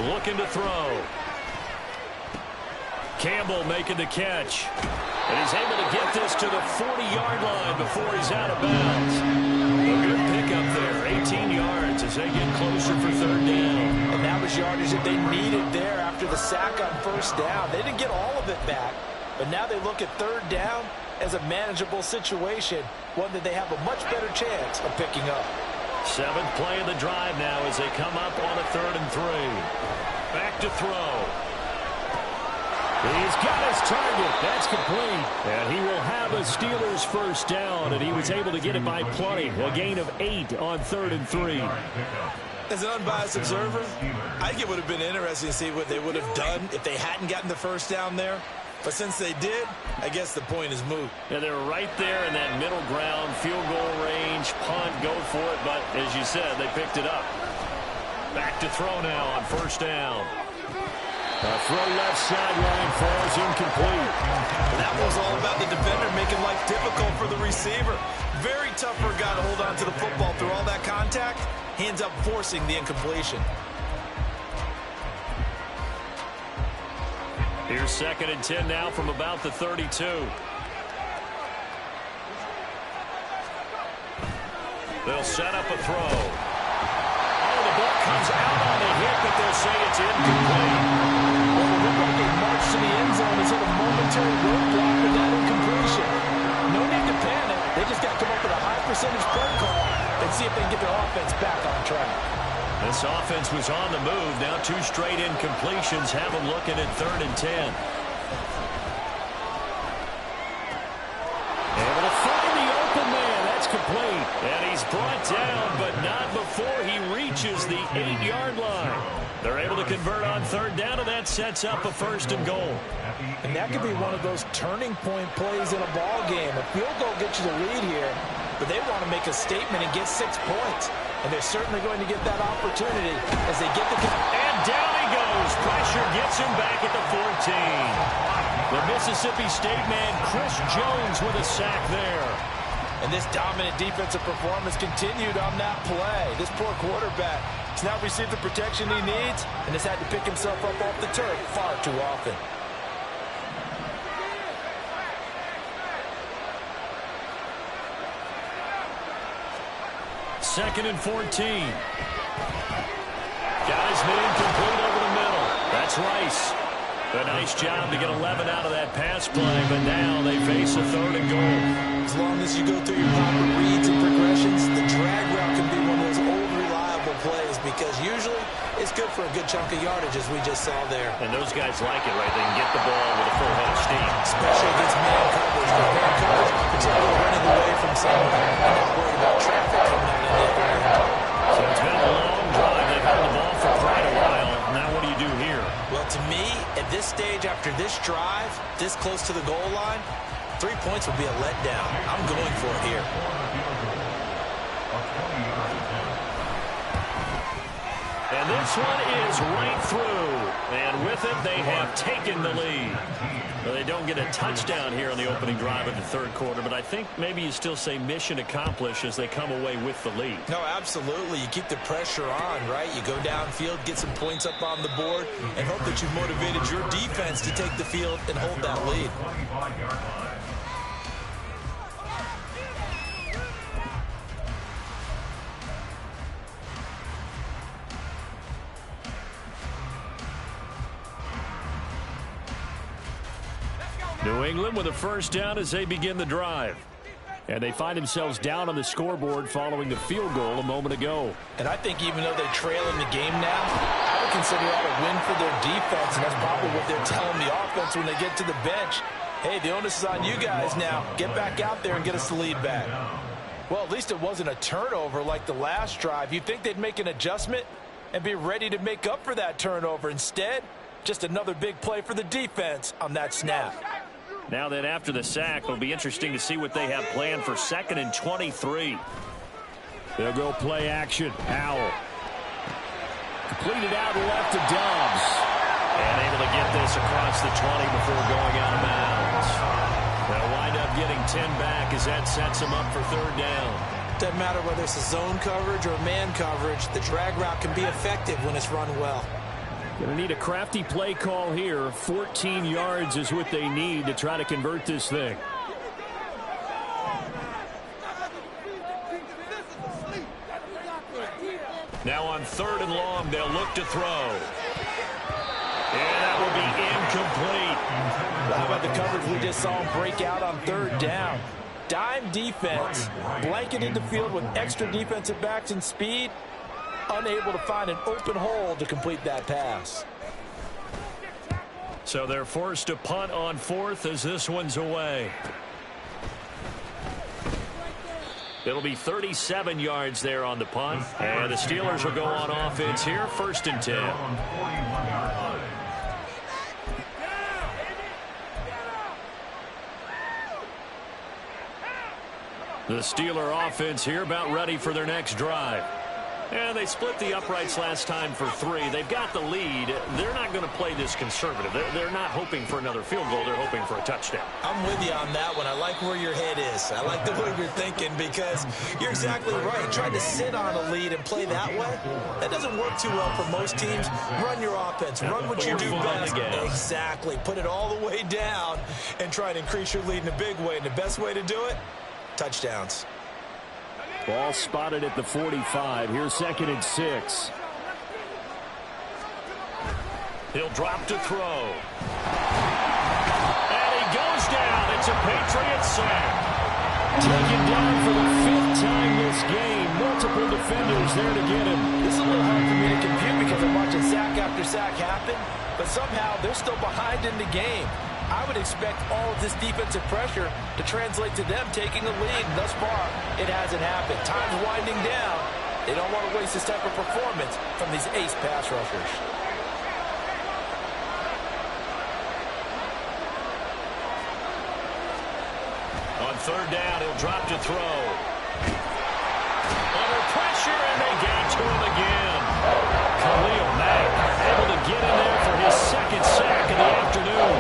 [SPEAKER 1] Looking to throw. Campbell making the catch. And he's able to get this to the 40-yard line before he's out of bounds. A good pickup there. 18 yards as they get closer for 3rd down.
[SPEAKER 3] And that was yardage that they needed there after the sack on first down. They didn't get all of it back, but now they look at 3rd down as a manageable situation, one that they have a much better chance of picking up.
[SPEAKER 1] 7th play of the drive now as they come up on a 3rd and 3. Back to throw. He's got his target. That's complete. And he will have a Steelers 1st down, and he was able to get it by plenty. A gain of 8 on 3rd and 3.
[SPEAKER 3] As an unbiased observer, I think it would have been interesting to see what they would have done if they hadn't gotten the 1st down there. But since they did, I guess the point is moot.
[SPEAKER 1] Yeah, they're right there in that middle ground, field goal range, punt, go for it. But as you said, they picked it up. Back to throw now on 1st down. A throw left sideline falls incomplete.
[SPEAKER 3] That was all about the defender making life difficult for the receiver. Very tough for a guy to hold on to the football through all that contact. He ends up forcing the incompletion.
[SPEAKER 1] Here's 2nd and 10 now from about the 32. They'll set up a throw. Oh, the ball comes out on the hit, but they'll say it's incomplete.
[SPEAKER 2] Well, it looked like they marched to the end zone as in a momentary roadblock with that incompletion. No need to panic. They just got to come up with a high percentage play call and see if they can get their offense back on track.
[SPEAKER 1] This offense was on the move. Now 2 straight incompletions have them looking at 3rd and 10. Able to find the open man. That's complete. And he's brought down, but not before he reaches the 8-yard line. They're able to convert on 3rd down, and that sets up a 1st and goal.
[SPEAKER 2] And that could be one of those turning point plays in a ball game. A field goal gets you the lead here, but they want to make a statement and get 6 points. And they're certainly going to get that opportunity as they get the...
[SPEAKER 1] And down he goes. Pressure gets him back at the 14. The Mississippi State man, Chris Jones, with a sack there.
[SPEAKER 2] And this dominant defensive performance continued on that play. This poor quarterback has now received the protection he needs and has had to pick himself up off the turf far too often.
[SPEAKER 1] Second and 14. Got his man complete over the middle. That's Rice. A nice job to get 11 out of that pass play, but now they face a 3rd and goal.
[SPEAKER 3] As long as you go through your proper reads and progressions, the drag route can be one of those old reliable plays because usually it's good for a good chunk of yardage, as we just saw there.
[SPEAKER 1] And those guys like it, right? They can get the ball with a full head of steam.
[SPEAKER 3] Especially against man coverage. With man coverage, particularly running away from someone and not worried about traffic coming out on the other end.
[SPEAKER 1] So it's been a long drive. They've held the ball for quite a while. Now what do you do here?
[SPEAKER 3] Well, to me, at this stage, after this drive, this close to the goal line, 3 points would be a letdown. I'm going for it here.
[SPEAKER 1] And this one is right through. And with it, they have taken the lead. Well, they don't get a touchdown here on the opening drive of the 3rd quarter, but I think maybe you still say mission accomplished as they come away with the lead.
[SPEAKER 3] No, absolutely. You keep the pressure on, right? You go downfield, get some points up on the board, and hope that you've motivated your defense to take the field and hold that lead.
[SPEAKER 1] New England with a 1st down as they begin the drive. And they find themselves down on the scoreboard following the field goal a moment ago.
[SPEAKER 2] And I think even though they trail in the game now, I would consider that a win for their defense, and that's probably what they're telling the offense when they get to the bench. Hey, the onus is on you guys now. Get back out there and get us the lead back. Well, at least it wasn't a turnover like the last drive. You'd think they'd make an adjustment and be ready to make up for that turnover. Instead, just another big play for the defense on that snap.
[SPEAKER 1] Now then, after the sack, it'll be interesting to see what they have planned for 2nd and 23. They'll go play action. Howell. Completed out left to Dobbs. And able to get this across the 20 before going out of bounds. They'll wind up getting 10 back as that sets them up for 3rd down.
[SPEAKER 3] Doesn't matter whether it's a zone coverage or man coverage, the drag route can be effective when it's run well.
[SPEAKER 1] Going to need a crafty play call here. 14 yards is what they need to try to convert this thing. Now on 3rd and long, they'll look to throw. And that will be incomplete.
[SPEAKER 2] How about the coverage we just saw him break out on 3rd down? Dime defense, blanketed the field with extra defensive backs and speed. Unable to find an open hole to complete that pass.
[SPEAKER 1] So they're forced to punt on 4th as this one's away. It'll be 37 yards there on the punt. And the Steelers will go on offense here, 1st and 10. The Steeler offense here about ready for their next drive. And they split the uprights last time for 3. They've got the lead. They're not going to play this conservative. They're not hoping for another field goal. They're hoping for a touchdown.
[SPEAKER 3] I'm with you on that one. I like where your head is. I like the way you're thinking because you're exactly right. Trying to sit on a lead and play that way, that doesn't work too well for most teams. Run your offense. Run what you do best. Exactly. Put it all the way down and try and increase your lead in a big way. And the best way to do it, touchdowns.
[SPEAKER 1] Ball spotted at the 45. Here's 2nd and 6. He'll drop to throw. And he goes down. It's a Patriot sack. Taken down for the 5th time this game. Multiple defenders there to get him.
[SPEAKER 2] This is a little hard for me to compute because I'm watching sack after sack happen, but somehow they're still behind in the game. I would expect all of this defensive pressure to translate to them taking a lead. Thus far, it hasn't happened. Time's winding down. They don't want to waste this type of performance from these ace pass rushers.
[SPEAKER 1] On 3rd down, he'll drop to throw. Under pressure, and they get to him again. Khalil Mack able to get in there for his 2nd sack of the afternoon.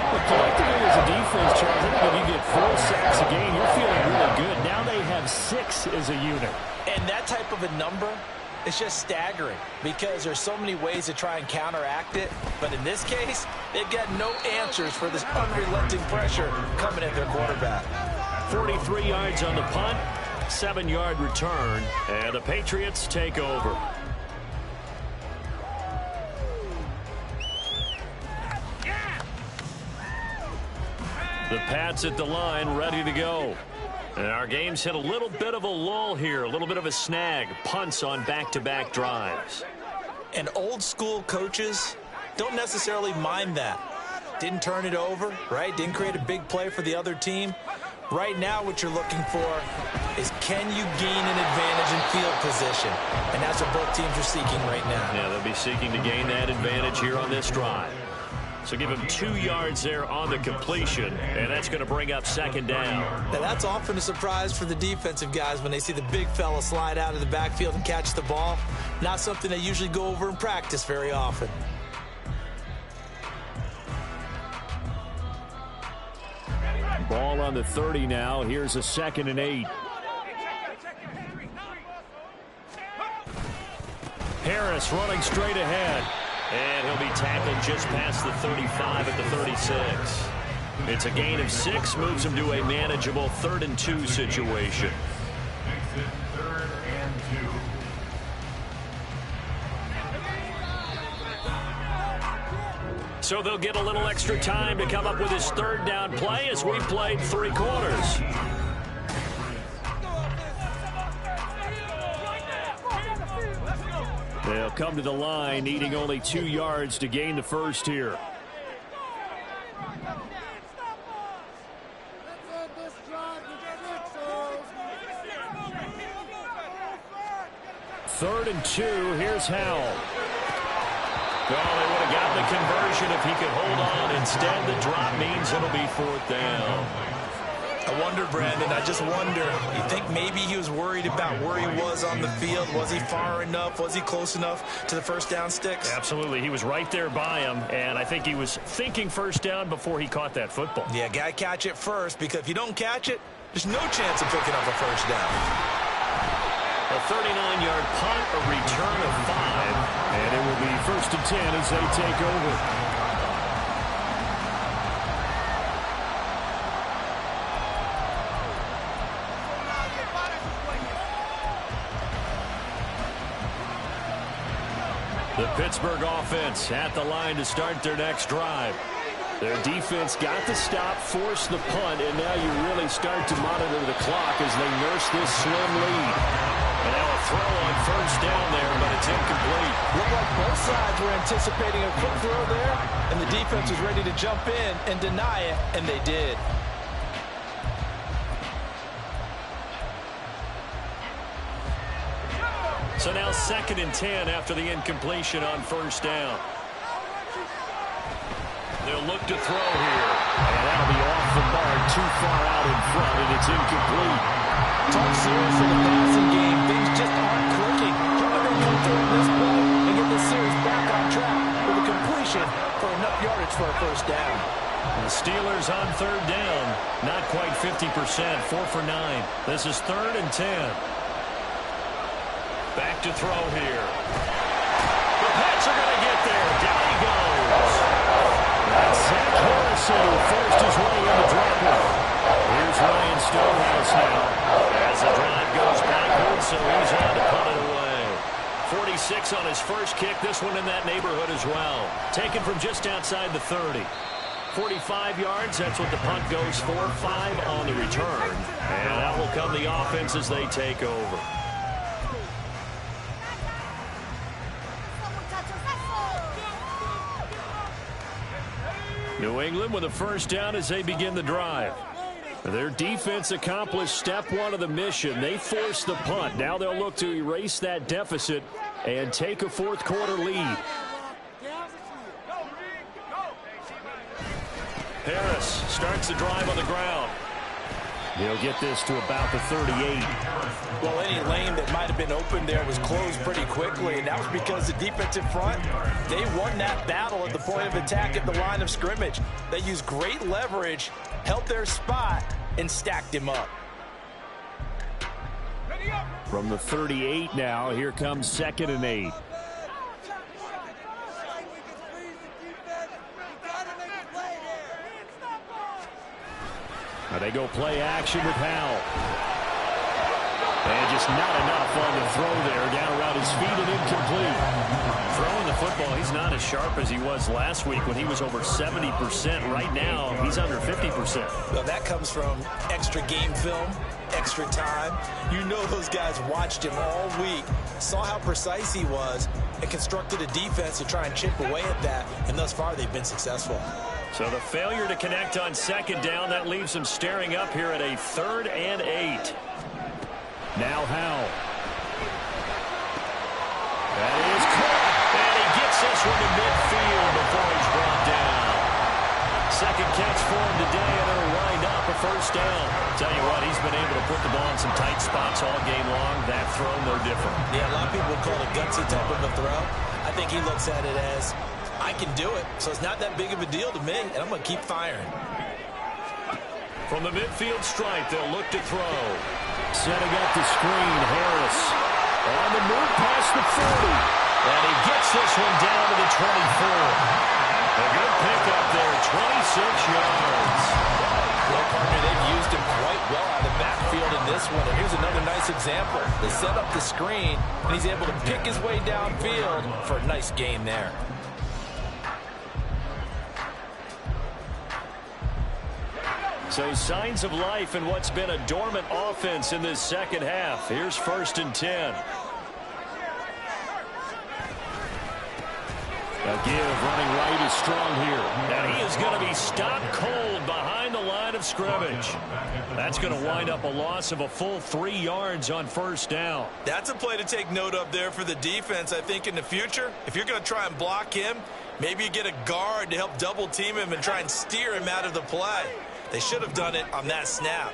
[SPEAKER 1] But collectively as a defense, Charles, I think if you get 4 sacks a game, you're feeling really good. Now they have 6 as a unit.
[SPEAKER 2] And that type of a number is just staggering because there's so many ways to try and counteract it. But in this case, they've got no answers for this unrelenting pressure coming at their quarterback.
[SPEAKER 1] 43 yards on the punt, 7-yard return, and the Patriots take over. The Pats at the line, ready to go. And our game's hit a little bit of a lull here, a little bit of a snag. Punts on back-to-back drives.
[SPEAKER 3] And old school coaches don't necessarily mind that. Didn't turn it over, right? Didn't create a big play for the other team. Right now what you're looking for is, can you gain an advantage in field position? And that's what both teams are seeking right now.
[SPEAKER 1] Yeah, they'll be seeking to gain that advantage here on this drive. So give him 2 yards there on the completion, and that's going to bring up second down.
[SPEAKER 3] Now that's often a surprise for the defensive guys when they see the big fella slide out of the backfield and catch the ball. Not something they usually go over in practice very often.
[SPEAKER 1] Ball on the 30 now. Here's a 2nd and 8. Harris running straight ahead. And he'll be tackled just past the 35 at the 36. It's a gain of 6, moves him to a manageable 3rd and 2 situation.
[SPEAKER 5] Makes it 3rd and 2.
[SPEAKER 1] So they'll get a little extra time to come up with his 3rd down play as we played 3 quarters. They'll come to the line, needing only 2 yards to gain the first here. Third and 2, here's Howell. Oh, they would have gotten the conversion if he could hold on. Instead, the drop means it'll be 4th down.
[SPEAKER 3] I wonder, Brandon, I just wonder, you think maybe he was worried about where he was on the field? Was he far enough? Was he close enough to the first down sticks?
[SPEAKER 1] Absolutely. He was right there by him, and I think he was thinking first down before he caught that football.
[SPEAKER 3] Yeah, got to catch it first, because if you don't catch it, there's no chance of picking up a first down.
[SPEAKER 1] A 39-yard punt, a return of 5, and it will be 1st and 10 as they take over. The Pittsburgh offense at the line to start their next drive. Their defense got the stop, forced the punt, and now you really start to monitor the clock as they nurse this slim lead. And now a throw on first down there, but it's incomplete.
[SPEAKER 2] Looked like both sides were anticipating a quick throw there, and the defense was ready to jump in and deny it, and they did.
[SPEAKER 1] So now 2nd and 10 after the incompletion on first down. They'll look to throw here. And that'll be off the mark, too far out in front, and it's incomplete.
[SPEAKER 2] Tough series for the passing game. Things just aren't clicking. Trying to come through this play and get this series back on track with a completion for enough yardage for a first down.
[SPEAKER 1] The Steelers on 3rd down. Not quite 50%, 4 for 9. This is 3rd and 10. Back to throw here. The Pats are going to get there. Down he goes. That's Zach Harrison who forced his way into dropper. Here's Ryan Stonehouse now. As the drive goes backwards, so he's on to punt it away. 46 on his first kick. This one in that neighborhood as well. Taken from just outside the 30. 45 yards, that's what the punt goes for. 5 on the return. And that will come the offense as they take over. New England with a first down as they begin the drive. Their defense accomplished step 1 of the mission. They forced the punt. Now they'll look to erase that deficit and take a 4th quarter lead. Harris starts the drive on the ground. He'll get this to about the 38.
[SPEAKER 2] Well, any lane that might have been open there was closed pretty quickly, and that was because the defensive front, they won that battle at the point of attack at the line of scrimmage. They used great leverage, held their spot, and stacked him up.
[SPEAKER 1] From the 38 now, here comes 2nd and 8. Now they go play action with Howell. And just not enough on the throw there. Down around his feet and incomplete. Throwing the football, he's not as sharp as he was last week when he was over 70%. Right now, he's under 50%.
[SPEAKER 3] Well, that comes from extra game film, extra time. You know those guys watched him all week, saw how precise he was, and constructed a defense to try and chip away at that. And thus far, they've been successful.
[SPEAKER 1] So the failure to connect on second down, that leaves him staring up here at a 3rd and 8. Now Howell. That is caught. And he gets this one to midfield before he's brought down. Second catch for him today, and it'll wind up a 1st down. Tell you what, he's been able to put the ball in some tight spots all game long. That throw, no different.
[SPEAKER 3] Yeah, a lot of people call it a gutsy type of a throw. I think he looks at it as, I can do it, so it's not that big of a deal to me, and I'm going to keep firing.
[SPEAKER 1] From the midfield stripe, they'll look to throw. Setting up the screen, Harris. On the move past the 40. And he gets this one down to the 24. A good pickup there, 26 yards.
[SPEAKER 3] Well, partner, they've used him quite well out of the backfield in this one. And here's another nice example. They set up the screen, and he's able to pick his way downfield for a nice gain there.
[SPEAKER 1] So signs of life in what's been a dormant offense in this second half. Here's 1st and 10. A give running right is strong here. And he is going to be stopped cold behind the line of scrimmage. That's going to wind up a loss of a full 3 yards on 1st down.
[SPEAKER 3] That's a play to take note of there for the defense, I think, in the future. If you're going to try and block him, maybe you get a guard to help double team him and try and steer him out of the play. They should have done it on that snap.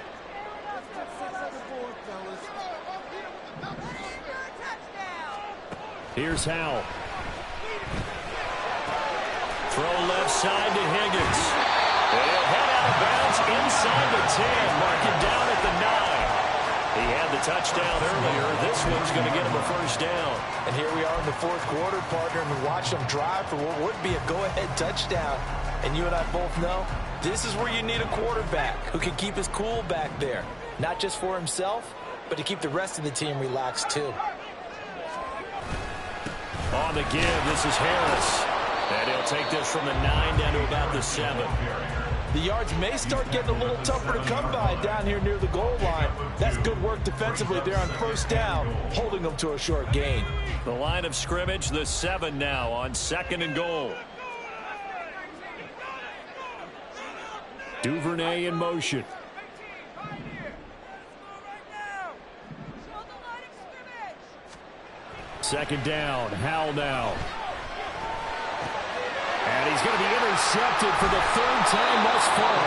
[SPEAKER 1] Here's Howell. Throw left side to Higgins. And he'll head out of bounds inside the 10. Mark it down at the 9. He had the touchdown earlier. This one's going to get him a 1st down.
[SPEAKER 3] And here we are in the 4th quarter, partner, and we watch them drive for what would be a go-ahead touchdown. And you and I both know this is where you need a quarterback who can keep his cool back there. Not just for himself, but to keep the rest of the team relaxed too.
[SPEAKER 1] On the give, this is Harris. And he'll take this from the 9 down to about the 7.
[SPEAKER 3] The yards may start getting a little tougher to come by down here near the goal line. That's good work defensively there on 1st down, holding them to a short gain.
[SPEAKER 1] The line of scrimmage, the 7 now on 2nd and goal. Duvernay in motion. Second down, Howell now. And he's going to be intercepted for the 3rd time thus far.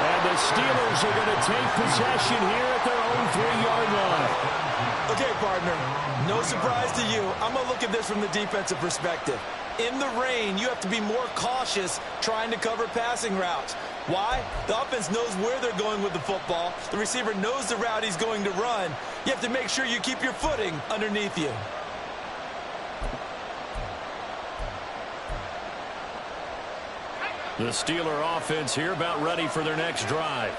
[SPEAKER 1] And the Steelers are going to take possession here at their own 3-yard line.
[SPEAKER 3] Okay, partner, no surprise to you. I'm going to look at this from the defensive perspective. In the rain, you have to be more cautious trying to cover passing routes. Why? The offense knows where they're going with the football. The receiver knows the route he's going to run. You have to make sure you keep your footing underneath you.
[SPEAKER 1] The Steeler offense here about ready for their next drive.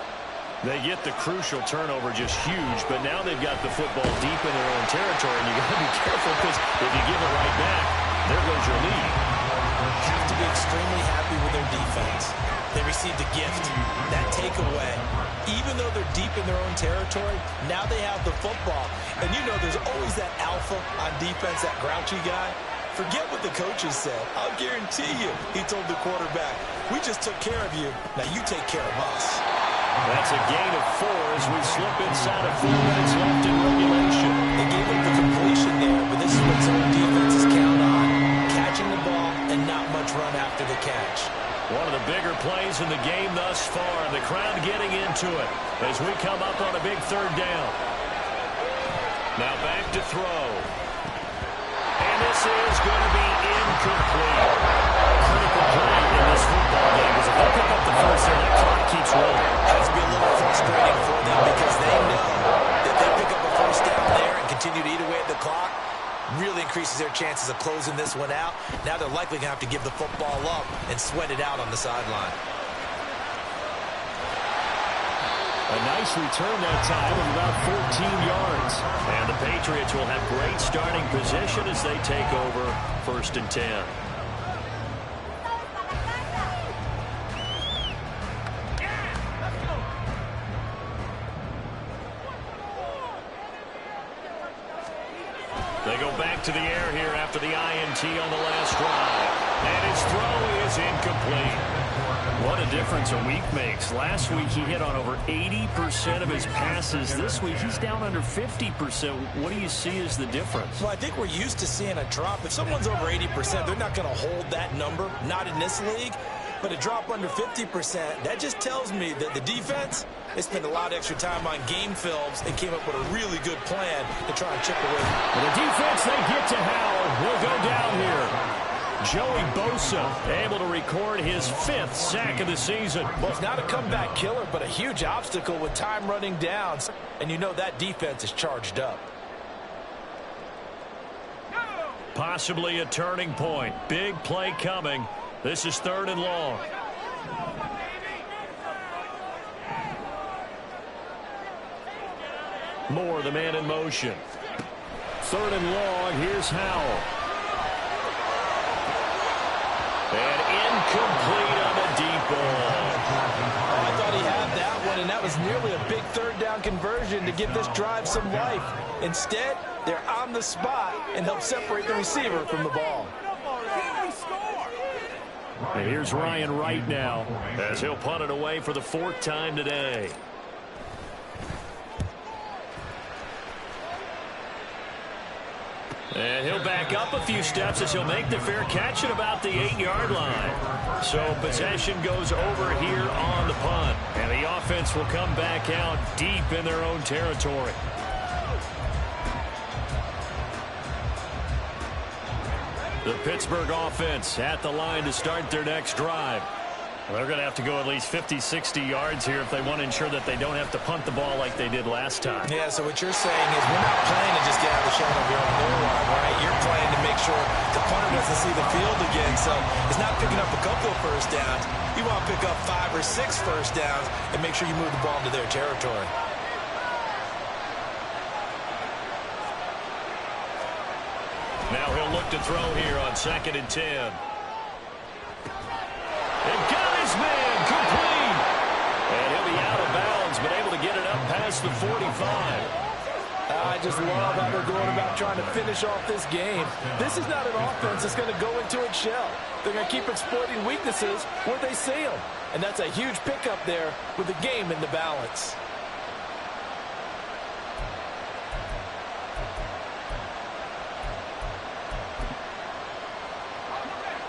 [SPEAKER 1] They get the crucial turnover, just huge, but now they've got the football deep in their own territory, and you got to be careful because if you give it right back, there goes your lead.
[SPEAKER 3] Have to be extremely happy with their defense. They received a gift, that takeaway. Even though they're deep in their own territory, now they have the football. And you know there's always that alpha on defense, that grouchy guy. Forget what the coaches said. I'll guarantee you, he told the quarterback, we just took care of you. Now you take care of us.
[SPEAKER 1] That's a gain of 4 as we slip inside of 4 minutes left in regulation.
[SPEAKER 3] They gave up the completion there, but this is what zone defenses count on. Catching the ball and not much run after the catch.
[SPEAKER 1] One of the bigger plays in the game thus far. The crowd getting into it as we come up on a big 3rd down. Now back to throw. And this is going to be incomplete. Critical play in this football game because if they pick up the 1st there, that clock keeps rolling.
[SPEAKER 3] Has to be a little frustrating for them because they know that they pick up a 1st down there and continue to eat away at the clock. Really increases their chances of closing this one out. Now they're likely going to have to give the football up and sweat it out on the sideline.
[SPEAKER 1] A nice return that time of about 14 yards. And the Patriots will have great starting position as they take over 1st and 10. They go back to the air here after the INT on the last drive. And his throw is incomplete. What a difference a week makes. Last week he hit on over 80% of his passes. This week he's down under 50%. What do you see as the difference?
[SPEAKER 2] Well, I think we're used to seeing a drop. If someone's over 80%, they're not going to hold that number. Not in this league. But a drop under 50%, that just tells me that the defense, they spent a lot of extra time on game films and came up with a really good plan to try and chip away.
[SPEAKER 1] And the defense, they get to Howell. Will go down here. Joey Bosa able to record his 5th sack of the season.
[SPEAKER 2] Well, it's not a comeback killer, but a huge obstacle with time running down. And you know that defense is charged up.
[SPEAKER 1] Possibly a turning point. Big play coming. This is 3rd and long. Moore, the man in motion. 3rd and long. Here's Howell. And incomplete on the deep ball.
[SPEAKER 2] Oh, I thought he had that one, and that was nearly a big 3rd down conversion to give this drive some life. Instead, they're on the spot and help separate the receiver from the ball.
[SPEAKER 1] And here's Ryan Wright now as he'll punt it away for the 4th time today. And he'll back up a few steps as he'll make the fair catch at about the 8-yard line. So possession goes over here on the punt. And the offense will come back out deep in their own territory. The Pittsburgh offense at the line to start their next drive. They're going to have to go at least 50, 60 yards here if they want to ensure that they don't have to punt the ball like they did last time.
[SPEAKER 2] Yeah, so what you're saying is we're not playing to just get out of the shadow of your own goal line, right? You're playing to make sure the punter doesn't see the field again. So it's not picking up a couple of 1st downs. You want to pick up 5 or 6 1st downs and make sure you move the ball into their territory.
[SPEAKER 1] Now he'll look to throw here on 2nd and 10. And got his man complete. And he'll be out of bounds, but able to get it up past the 45.
[SPEAKER 2] I just love how they're going about trying to finish off this game. This is not an offense that's going to go into its shell. They're going to keep exploiting weaknesses where they see them. And that's a huge pickup there with the game in the balance.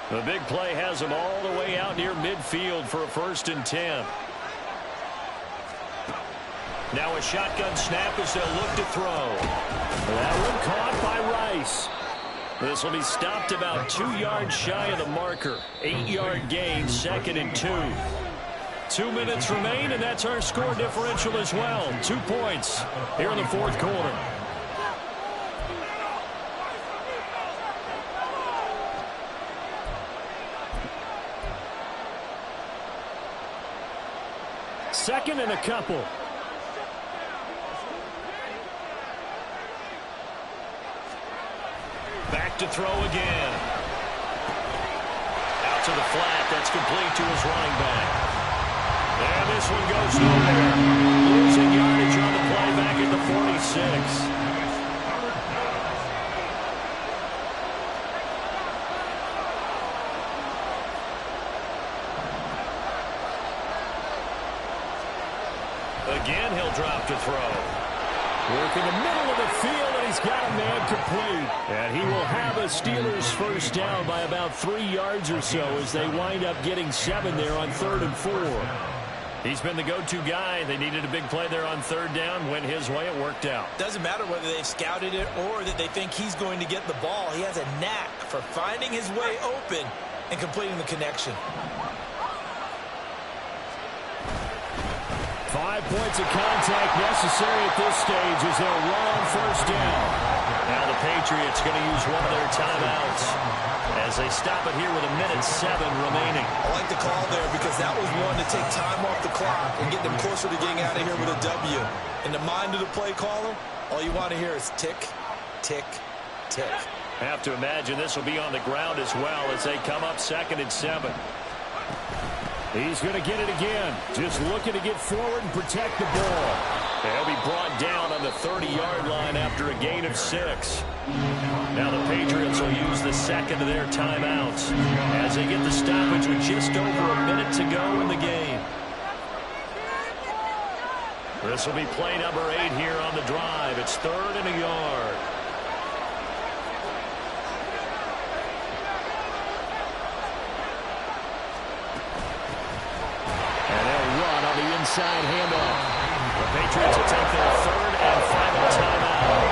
[SPEAKER 1] The big play has them all the way out near midfield for a 1st and 10. Now a shotgun snap as they'll look to throw. That one caught by Rice. This will be stopped about 2 yards shy of the marker. 8-yard gain, 2nd and 2. 2 minutes remain, and that's our score differential as well. 2 points here in the 4th quarter. Second and a couple. Back to throw again. Out to the flat. That's complete to his running back. And this one goes nowhere. Losing yardage on the play back at the 46. Again, he'll drop to throw. Working the middle of the field, and he's got a man complete. And he will have a Steelers 1st down by about 3 yards or so as they wind up getting 7 there on 3rd and 4. He's been the go-to guy. They needed a big play there on 3rd down. Went his way. It worked out.
[SPEAKER 2] Doesn't matter whether they've scouted it or that they think he's going to get the ball. He has a knack for finding his way open and completing the connection.
[SPEAKER 1] 5 points of contact necessary at this stage as they'll run on 1st down. Now the Patriots going to use one of their timeouts as they stop it here with 1:07 remaining.
[SPEAKER 3] I like the call there because that was one to take time off the clock and get them closer to getting out of here with a W. In the mind of the play caller, all you want to hear is tick, tick, tick.
[SPEAKER 1] Have to imagine this will be on the ground as well as they come up 2nd and 7. He's going to get it again. Just looking to get forward and protect the ball. They'll be brought down on the 30-yard line after a gain of 6. Now the Patriots will use the second of their timeouts as they get the stoppage with just over a minute to go in the game. This will be play number 8 here on the drive. It's 3rd and a yard. Inside handoff. The Patriots will take their 3rd and final timeout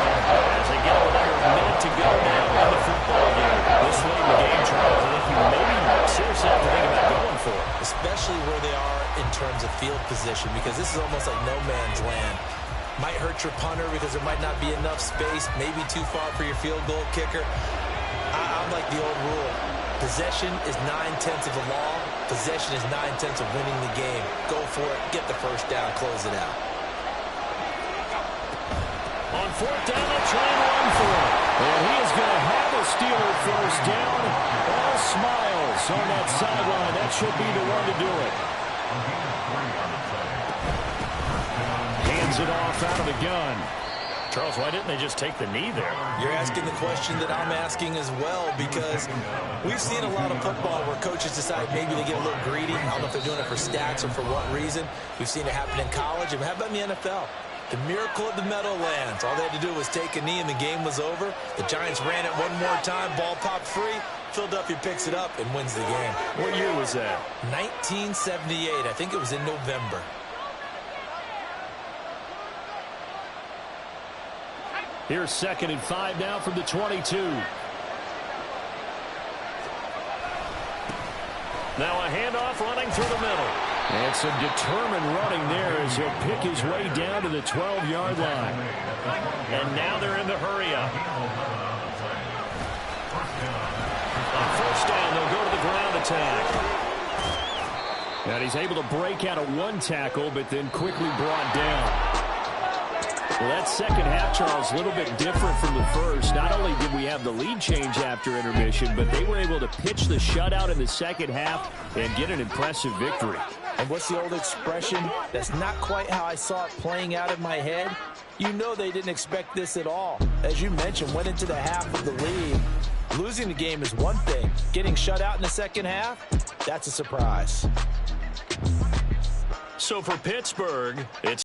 [SPEAKER 1] as they get with under a minute to go now in the football game. This late in the game, Charles, I think you maybe seriously have to think about going for it.
[SPEAKER 3] Especially where they are in terms of field position, because this is almost like no man's land. Might hurt your punter because there might not be enough space, maybe too far for your field goal kicker. I'm like the old rule. Possession is 9/10 of the law. Possession is 9/10 of winning the game. Go for it. Get the first down. Close it out.
[SPEAKER 1] On 4th down, they'll try and run for it. And he is going to have a Steeler first down. All smiles on that sideline. That should be the one to do it. Hands it off out of the gun. Charles, why didn't they just take the knee there?
[SPEAKER 3] You're asking the question that I'm asking as well, because we've seen a lot of football where coaches decide maybe they get a little greedy. I don't know if they're doing it for stats or for what reason. We've seen it happen in college. And how about in the NFL? The miracle at the Meadowlands. All they had to do was take a knee and the game was over. The Giants ran it one more time. Ball popped free. Philadelphia picks it up and wins the game.
[SPEAKER 1] What year was that?
[SPEAKER 3] 1978. I think it was in November.
[SPEAKER 1] Here's 2nd and 5 now from the 22. Now a handoff running through the middle. And some determined running there as he'll pick his way down to the 12-yard line. And now they're in the hurry-up. On 1st down, they'll go to the ground attack. And he's able to break out of one tackle, but then quickly brought down. Well, that second half, Charles, a little bit different from the first. Not only did we have the lead change after intermission, but they were able to pitch the shutout in the second half and get an impressive victory.
[SPEAKER 2] And what's the old expression? That's not quite how I saw it playing out in my head. You know they didn't expect this at all. As you mentioned, went into the half of the lead. Losing the game is one thing. Getting shut out in the second half, that's a surprise.
[SPEAKER 1] So for Pittsburgh, it's